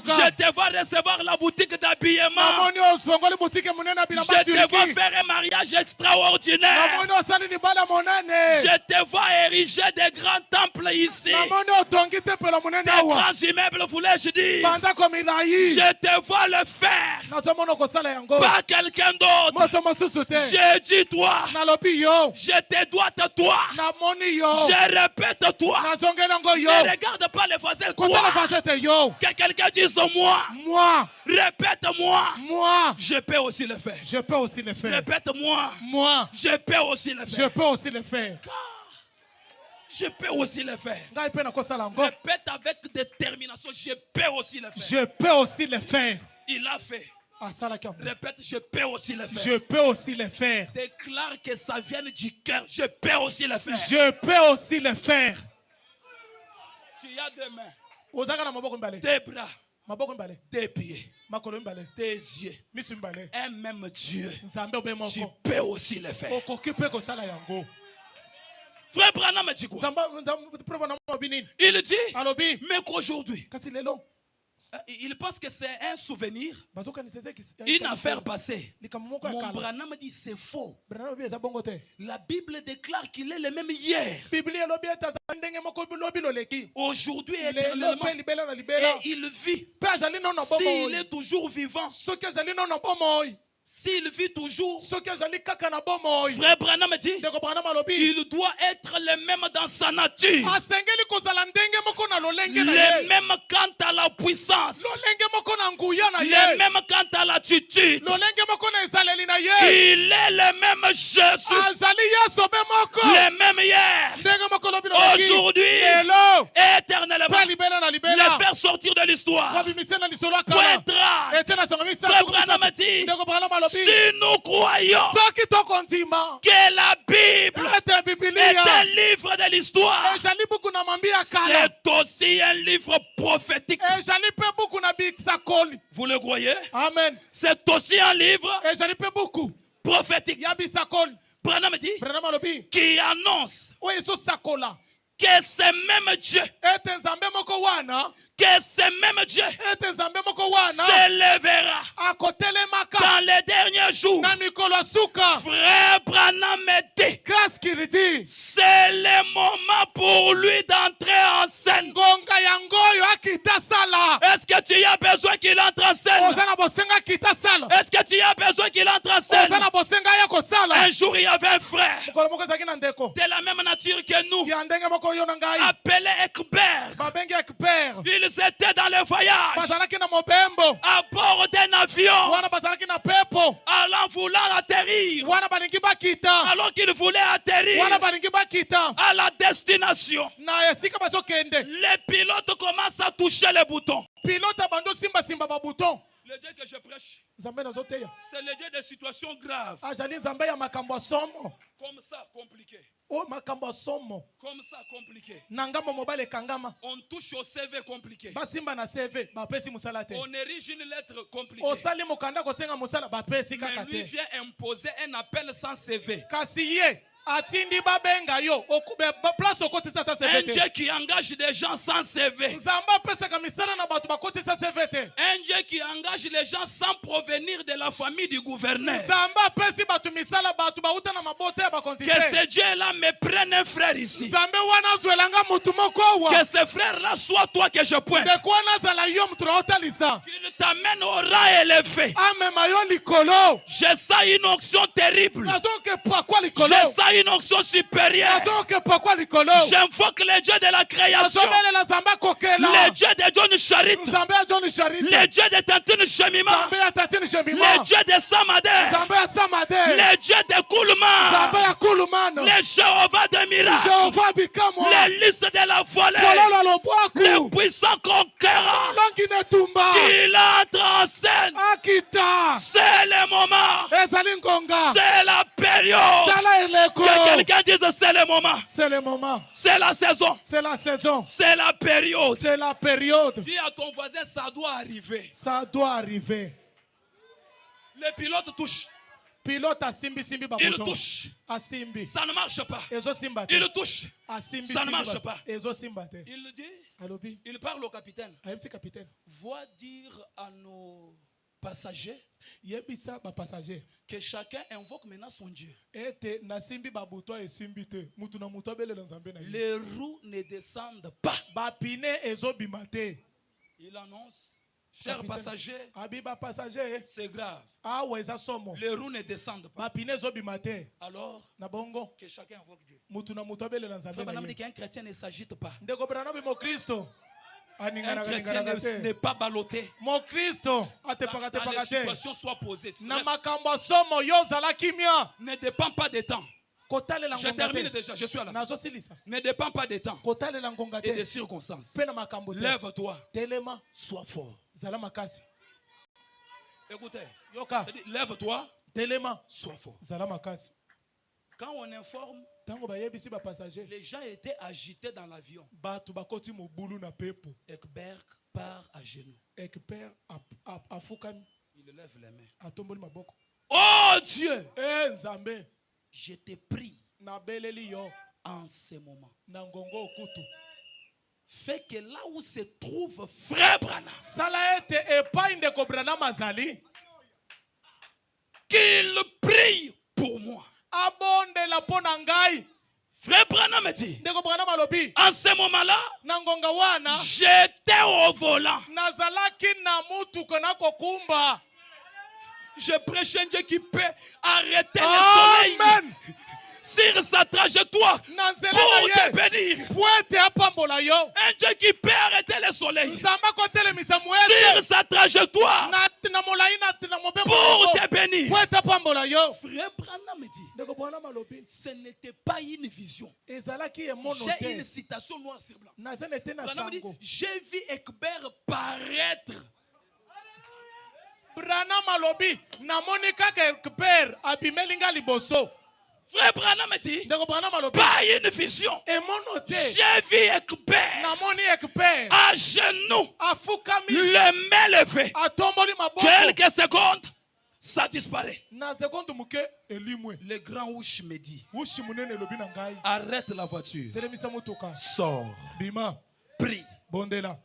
Je te vois recevoir la boutique d'habillement. Je te vois faire un mariage extraordinaire. Je te vois ériger des grands temples ici. Des grands immeubles, voulais-je dire. Je te vois le faire. Pas quelqu'un d'autre. Je dis toi. Je te dois toi. Je répète toi. Ne regarde pas les voisins. Toi. Que quelqu'un dise moi. Répète-moi. Je peux aussi le faire. Répète-moi. Je peux aussi le faire. Je peux aussi le faire. Répète avec détermination. Je peux aussi le faire. Il a fait. Répète, je peux aussi le faire. Déclare que ça vienne du cœur. Je peux aussi le faire. Tu as deux mains, deux bras, deux pieds, deux yeux. Un même Dieu. Tu peux aussi le faire. Frère Branham dit quoi? Il dit, mais qu'aujourd'hui, il pense que c'est un souvenir, une affaire passée. Mon Branham dit c'est faux. La Bible déclare qu'il est le même hier, aujourd'hui et éternellement. Et il vit. S'il est toujours vivant, s'il vit toujours, Frère Branham dit, il doit être le même dans sa nature, le même quant à la puissance, le même quant à l'attitude. Il est le même Jésus, le même hier, aujourd'hui, éternellement. Le faire sortir de l'histoire, pointera. Frère Branham dit, si nous croyons que la Bible est un livre de l'histoire, c'est aussi un livre prophétique. Vous le croyez? Amen. C'est aussi un livre prophétique. Branham dit qui annonce que c'est même Dieu, s'élèvera dans les derniers jours. Frère Branham me dit, c'est le moment pour lui d'entrer en scène. Est-ce que tu as besoin qu'il entre en scène? Est-ce que tu as besoin qu'il entre en scène? kosala. Un jour, il y avait un frère Mokolo moko ezalaki na ndeko. de la même nature que nous, Ya ndenge moko yo na ngai. appelé Ekber. Babengi Ekper. Ils étaient dans le voyage, Bazalaki na mobembo. à bord d'un avion, Wana bazalaki na pepo. allant vouloir atterrir. Wana balingi bakita. Alors qu'ils voulaient atterrir Wana balingi bakita. à la destination, Na esika bazokende. les pilotes commencent à toucher les boutons. Pilote abando simba ba bouton. Le Dieu que je prêche, Nzambe nazoteya. c'est le Dieu des situations graves. Ajali nzambe ya makambo ya somo. Comme ça, compliqué. O makambo ya somo. Comme ça, compliqué. Na ngambo mobile kangama. On touche au CV compliqué. Basimba na CV bapesi musala te. On érige une lettre compliquée. Osali mokanda kosenga musala bapesi Mais kaka lui te. vient imposer un appel sans CV. Kasi ye atindi babenga yo place okotisa ta Un CV Dieu te. qui engage des gens sans CV. Nzambe apesaka misala na bato bakotisa CV te. Un Dieu qui engage les gens sans provenir de la famille du gouverneur. Nzambe apesi bato misala bato bauta na mabota ya bakonzi Que te. ce Dieu-là me prenne un frère ici. Nzambe wana azwelanga mutu moko awa. Que ce frère-là soit toi que je pointe. Ndeko wana azala yo mutu na otalisa. Qu'il t'amène au rang élevé. Amema yo likolo. Je sens une onction terrible. Nazoke pakwa likolo. Je sens une onction supérieure. Nazoke pakwa likolo. J'invoque le Dieu de la création. Nazobelela Nzambe akokela. Le Dieu de John Charit. Nzambe ya John Charit. Le Dieu de Tantine Chemima. Nzambe ya Tatine Shemima. Le Dieu de Samadé. Nzambe ya Samade. Le Dieu de Koulma. Nzambe ya Kulumano. Le Jéhovah de miracles. Jehova bikamwa. Le lys de la volée. Fololo lobwaku. Le puissant conquérant. Longi netumba. Qu'il entre en scène. Akita. C'est le moment. Ezali ngonga. C'est la période. Tala eleko. Que quelqu'un dise c'est le moment. C'est le moment. C'est la saison. C'est la saison. C'est la période. C'est la période. Dis à ton voisin, ça doit arriver. Ça doit arriver. Le pilote touche. Pilote asimbi simbi Il babuto. touche. Asimbi. Ça ne marche pas. Ezo simba te. Il touche. Asimbi Ça ne simbi marche ba- pas. Ezo simba te. Il dit, Alobi. il parle au capitaine. Ayebisi capitaine. Va dire à nos passagers Yebisa ba passager. que chacun invoque maintenant son Dieu. Ete nasimbi babuto esimbi te. Mutu na mutu abelela Nzambe na ye. Les roues ne descendent pas. Ba pine ezo bima te. Il annonce, chers Capitaine. passagers, Abi ba passager. c'est grave. Awa eza somo. Les roues ne descendent pas. Ba pine ezo bima te. Alors Na bongo. que chacun invoque Dieu. Mutu na mutu abelela Nzambe Frère na Branham dit ye. qu'un chrétien ne s'agite pas. Ndeko brana bi mo Kristo. Un Aningana chrétien ningana te. n'est pas ballotté. Mo Kristo ate Quand pakate les pakate. situations soient posées. Na makambo somo yo zala kimia. Ne dépend pas des temps. Kotalela Je ngonga termine te. déjà, je suis à la fin. Nazo silisa. Ne dépend pas des temps Kotalela ngonga et des te. circonstances. Pe na makambo te. Lève-toi, Telema sois fort. zala makasi. Écoutez, Yoka. je dis, lève-toi, Telema sois fort. zala makasi. Quand on informe, Tango bayebisi ba passager. les gens étaient agités dans l'avion. Batu bakoti mobulu na pepo. Ekberg part à genoux. Ekper afukami Il lève les mains. atomboli maboko. Oh Dieu, Nzambe je te prie na beleli yo en ce moment. na ngongo okutu. Fais que là où se trouve Frère Branham, Sala ete epai ndeko Branham azali. qu'il prie pour moi. Abondela pona ngai. Frère Branham me dit, Ndeko Branham alobi. en ce moment-là, Na ngonga wana. j'étais au volant. Nazalaki na mutuko na kokumba. Je prêche un Dieu qui peut arrêter le soleil Amen. sur sa trajectoire Na nzela pour te na ye. bénir. Puete apambola yo. Un Dieu qui peut arrêter le soleil Nzamba kotelemisa sur muete. sa trajectoire Na molai na mobembo. pour te bénir. Puete apambola yo. Frère Branham me dit, Ndeko Branham alobi. ce n'était pas une vision. Ezalaki emono J'ai une te. citation noir sur blanc. Naza nete na Branham dit, sango. j'ai vu Ekber paraître. Branham alobi. Namoni kaka Ekper abimelinga liboso. Frère Branham me dit, Ndeko Branham alobi. pas une vision. Emono te. J'ai vu Ekber Namoni Ekper. à genoux, Afukami. les mains levées. Atomboli maboko. Quelques secondes, ça disparaît. Na sekonde muke elimwe. Le grand Ouch me dit, Ushi munene elobi na ngai. arrête la voiture. Telemisa mutuka. Sors. Bima. Prie. Bondela.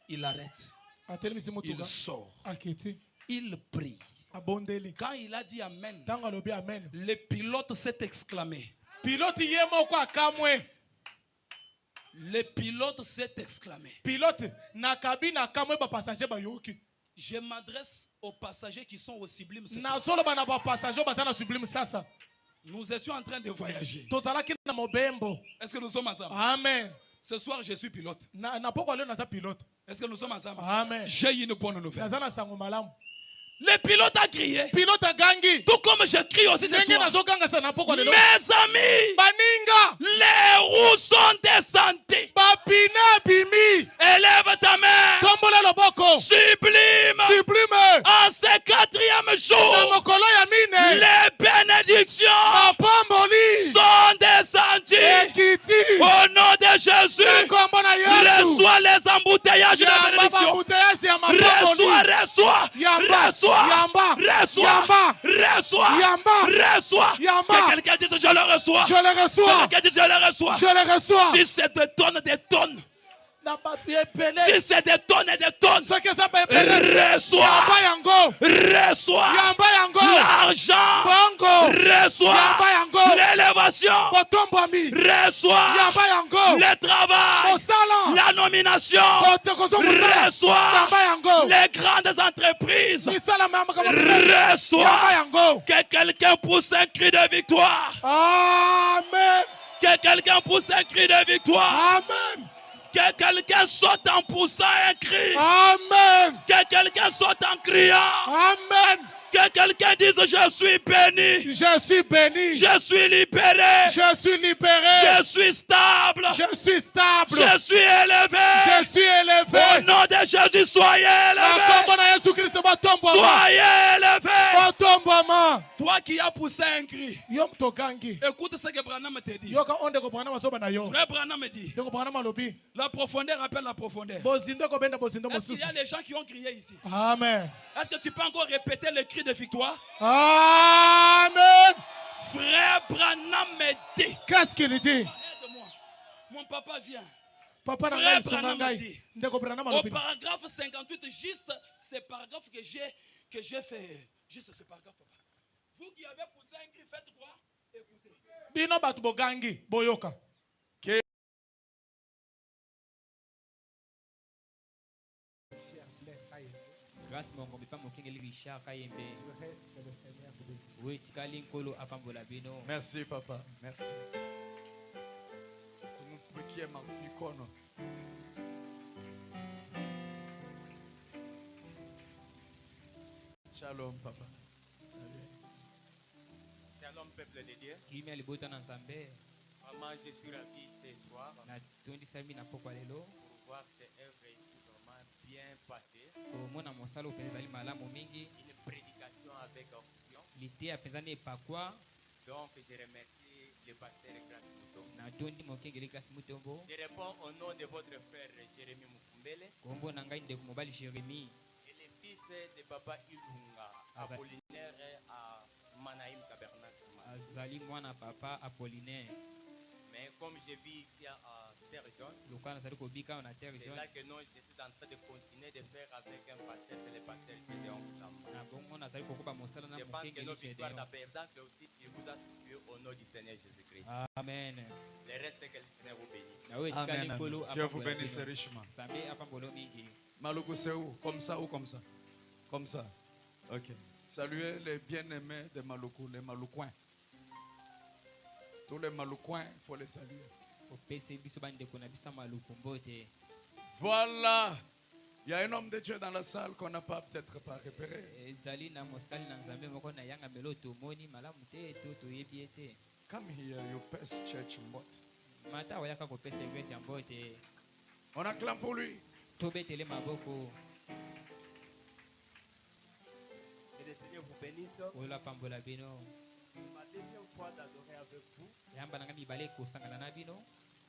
Il arrête. Atelemisi Il mutuka. sort. Aketi. Il prie. Abondeli. Quand il a dit Amen, Tango alobi amen. le pilote s'est exclamé. Pilote ye moko akamwe. Le pilote s'est exclamé. Pilote na kabine akamwe ba passager ba yoki. Je m'adresse aux passagers qui sont au Sublime ce soir. nazoloba na bapassagers baza na Sublime sasa. Nous étions en train de voyager. Tozalaki na mobembo. Est-ce que nous sommes ensemble? Amen. Ce soir, je suis pilote. Na poko leo naza pilote. Est-ce que nous sommes ensemble? Amen. J'ai une bonne nouvelle. Naza na sango malamu. Le pilote a crié. Pilote gangi. Tout comme je crie aussi ce Ndenge soir. nazokanga sa na poko lelo. Mes amis, Baninga. les roues sont descendues. Bapina bimi. Élève ta main. Tombola loboko. Sublime. Sublime. En ce quatrième Na jour, mokolo ya mine. les bénédictions Mapamboli. sont descendues. Ekiti. Au nom de Jésus, Kombo na Yesu. reçois les embouteillages de Ya baba bénédiction. mutayasi ya mapamboli. Reçois. Yamba. Reçois. Yamba. Reçois. Yamba. Reçois. Yamba. Reçois. Yamba. Que quelqu'un dise je le reçois. Je le reçois. Que quelqu'un dise je le reçois. Je le reçois. Si c'est des tonnes. Na papier pelé. Si c'est des tonnes et des tonnes. Ce que ça peut pelé. Reçois. Yamba yango. Reçois. Yamba yango. L'argent. Bongo. Reçois. Yamba yango. L'élévation. Botombami. Reçois. Yamba yango. Le travail. Mosala. La nomination. Reçois. Yamba yango. Les grandes entreprises. Misala mamba kama Yamba Reçois. yango. Que quelqu'un pousse un cri de victoire. Amen. Que quelqu'un pousse un cri de victoire. Amen. Que quelqu'un saute en poussant un cri. Amen. Que quelqu'un saute en criant. Amen. Que quelqu'un dise je suis béni. Je suis béni. Je suis libéré. Je suis libéré. Je suis stable. Je suis stable. Je suis élevé. Je suis élevé. Au nom de Jésus, soyez élevé. Soyez élevé. Toi qui as poussé un cri, écoute ce que Branham te dit. Frère Branham me dit, la profondeur appelle la profondeur. Est-ce qu'il y a des gens qui ont crié ici? Amen. Est-ce que tu peux encore répéter le cri de victoire? Amen. Frère Branham me dit. Qu'est-ce qu'il dit? Aide-moi. Mon papa vient. Papa Frère Branham me dit. Au Au paragraphe 58, juste ce paragraphe que j'ai fait. Juste ce paragraphe. Vous qui avez poussé un cri, faites quoi? Écoutez. Bino batu bogangi boyoka. Grâce mongo bipa mokengeli Richard Kayembe. Oui, tikali nkolo apambola bino. Merci papa, merci. Tumupikie mikono. Shalom papa. Salut. Shalom peuple de Dieu. Kimia libota na nzambe. Vraiment je suis ravi ce soir Na tondi sami na pokwa lelo. pour voir cette œuvre ici vraiment bien passée. Komona mosala openzali malamu mingi. Une prédication avec onction. Lite apenzani epakwa. Donc je remercie le pasteur Grâce Moutombo. Na tondi mokengeli Grâce Moutombo. Je réponds au nom de votre frère Jérémy Mukumbele Kombo na ngai ndeko mobali Jérémy. et le fils de papa Ilunga, Apollinaire à Manaïm Tabernacle. Azali mwana papa Apollinaire. Mais comme je vis ici à Terre Jaune, Lokana nazali kobika na terre c'est jaune. là que non, je suis en train de continuer de faire avec un pasteur, c'est le pasteur Gédéon Samba. Na bongo nazali kokoba mosala na Je pense que mokengeli nos victoires Gédéon. tabernacle aussi, il vous a situé au nom du Seigneur Jésus-Christ. Amen. Le reste, que le Seigneur vous bénisse. Na we tikali Amen. nkolo Dieu vous apambola bénisse bino. richement. Nzambe apambola mingi. Maluku c'est où? Comme ça ou comme ça? Comme ça. Ok. Saluez les bien-aimés de Maluku, les Maloucoins. Tous les Maloucoins, il faut les saluer. Opese biso bandeko na biso maluku mbote. Voilà. Il y a un homme de Dieu dans la salle qu'on n'a pas peut-être pas repéré. Ezali na mosali na nzambe moko na yanga melo tomoni malamu te to toyebi ete. Come here, you best church mot. Mata wayaka kopesa eglise ya mbote. On acclame pour lui. Tobetele maboko. Que le Seigneur vous bénisse. Oyo apambola bino. C'est ma deuxième fois d'adorer avec vous. Yamba na ngai mibale kosangana na bino.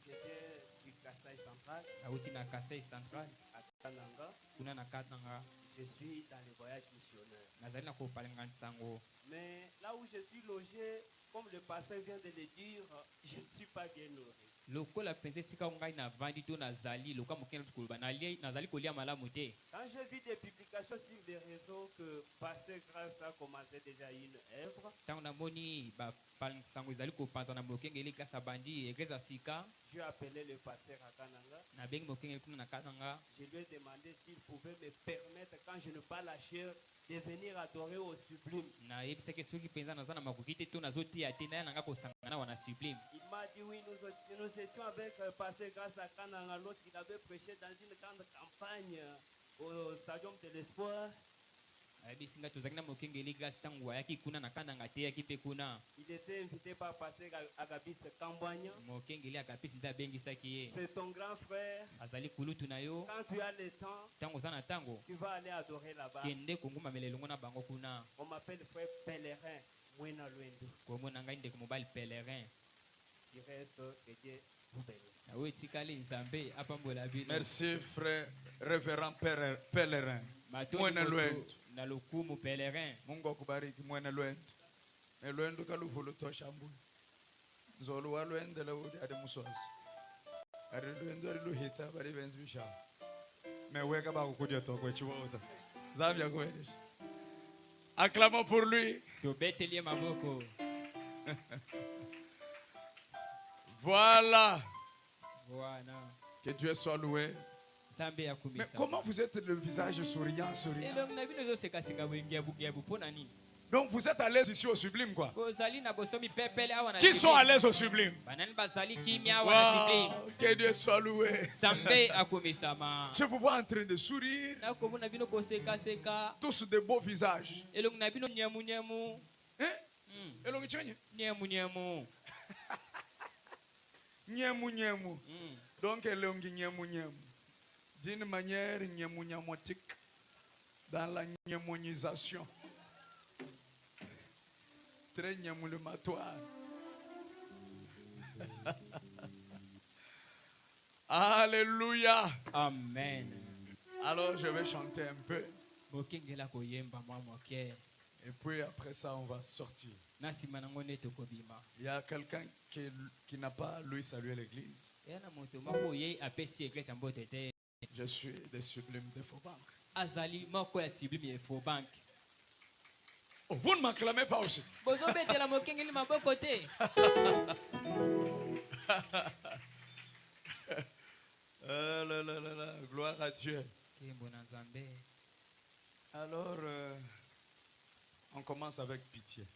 J'étais du Kassai central Auti na Kasai Central. à Kananga. Kuna na Katanga. Je suis dans le voyage missionnaire. Nazali na kopalinga ntango. Mais là où je suis logé, comme le pasteur vient de le dire, je ne suis pas bien nourri. Lokola penze sika ngai na vandi to nazali loka mokena koloba nazali kolia malamu te. Quand j'ai vu des publications sur les réseaux que Pasteur Grâce a commencé déjà une œuvre, Ntango namoni ba ntango ezali kopanza na mokengeli klase abandi eglise asika J'ai appelé le pasteur à Kananga. nabengi mokengeli kuna na kananga Je lui ai demandé s'il pouvait me permettre, quand je n'ai pas la chair, de venir adorer au sublime. nayebisaki soki mpenza naza na makoki te to nazotia te naya nanga kosangana wana sublime. Il m'a dit oui, nous étions avec le pasteur grâce à Kananga lorsqu'il avait prêché dans une grande campagne au stadium de l'espoir. ayebisi nga tozalaki na mokengeli glase ntango ayaki kuna na kananga te yaki mpe kuna Il était invité par pasteur Agabis Kambwanya. mokengeli akapisi nde abengisaki ye C'est ton grand frère. azali kulutu na yo Quand tu as le temps, ntango oza na ntango tu vas aller adorer là-bas. kende kongumamela elongo na bango kuna On m'appelle frère pèlerin, Mwena Lwendu. komona ngai ndeko mobali pèlerin Il reste que Dieu vous bénisse. nawe etikali nzambe apambola bino. Merci, frère, révérend pèlerin. Matondi Mwene moto Lwendu. na lokumu pèlerin. Mungu akubariki mwene lwendu. Ne lwendu kaluvulu tosha mbuyi. Nzolu wa lwendele udi adi muswazi. Ari lwendu ari luhita bari benzi bishawo. Meweka bakukudia toko echiwota. Zambia kwelish. Acclamons pour lui. tobetelie maboko. Voilà. Voilà. Que Dieu soit loué. nzambe Mais akumisa. comment vous êtes le visage souriant, souriant? elongi na bino ezosekaseka boyengiabugiabu mpo na nini Donc vous êtes à l'aise ici au sublime, quoi. bozali na bosomi pepele awa na Qui sont à sublime. l'aise au sublime? banani bazali kimia awa na sublime. Wow, que Dieu soit loué. nzambe akumisama. Je vous vois en train de sourire. nakomona bino kosekaseka Tous de beaux visages. elongi na bino nyemunyemu. Hein? Elongi chenye? nyemunyemu. Nyemu nyemu. Donc elongi nyemu nyemu. D'une manière nyemu-nyamotique. Dans la nyémonisation. Très nyémoulematoire. Alléluia. Amen. Alors je vais chanter un peu. mokengela koyemba mwa moke. Et puis après ça, on va sortir. na nsima nango nde tokobima. Il y a quelqu'un qui n'a pas lui salué l'église. eya na moto moko ye apesi eglise ya mbote te. Je suis des sublimes de Faubank. azali moko ya sublime ya Faubank. Oh, vous ne m'acclamez pas aussi. bozobetela mokengeli maboko te. Gloire à Dieu. kembo na nzambe. Alors, on commence avec pitié.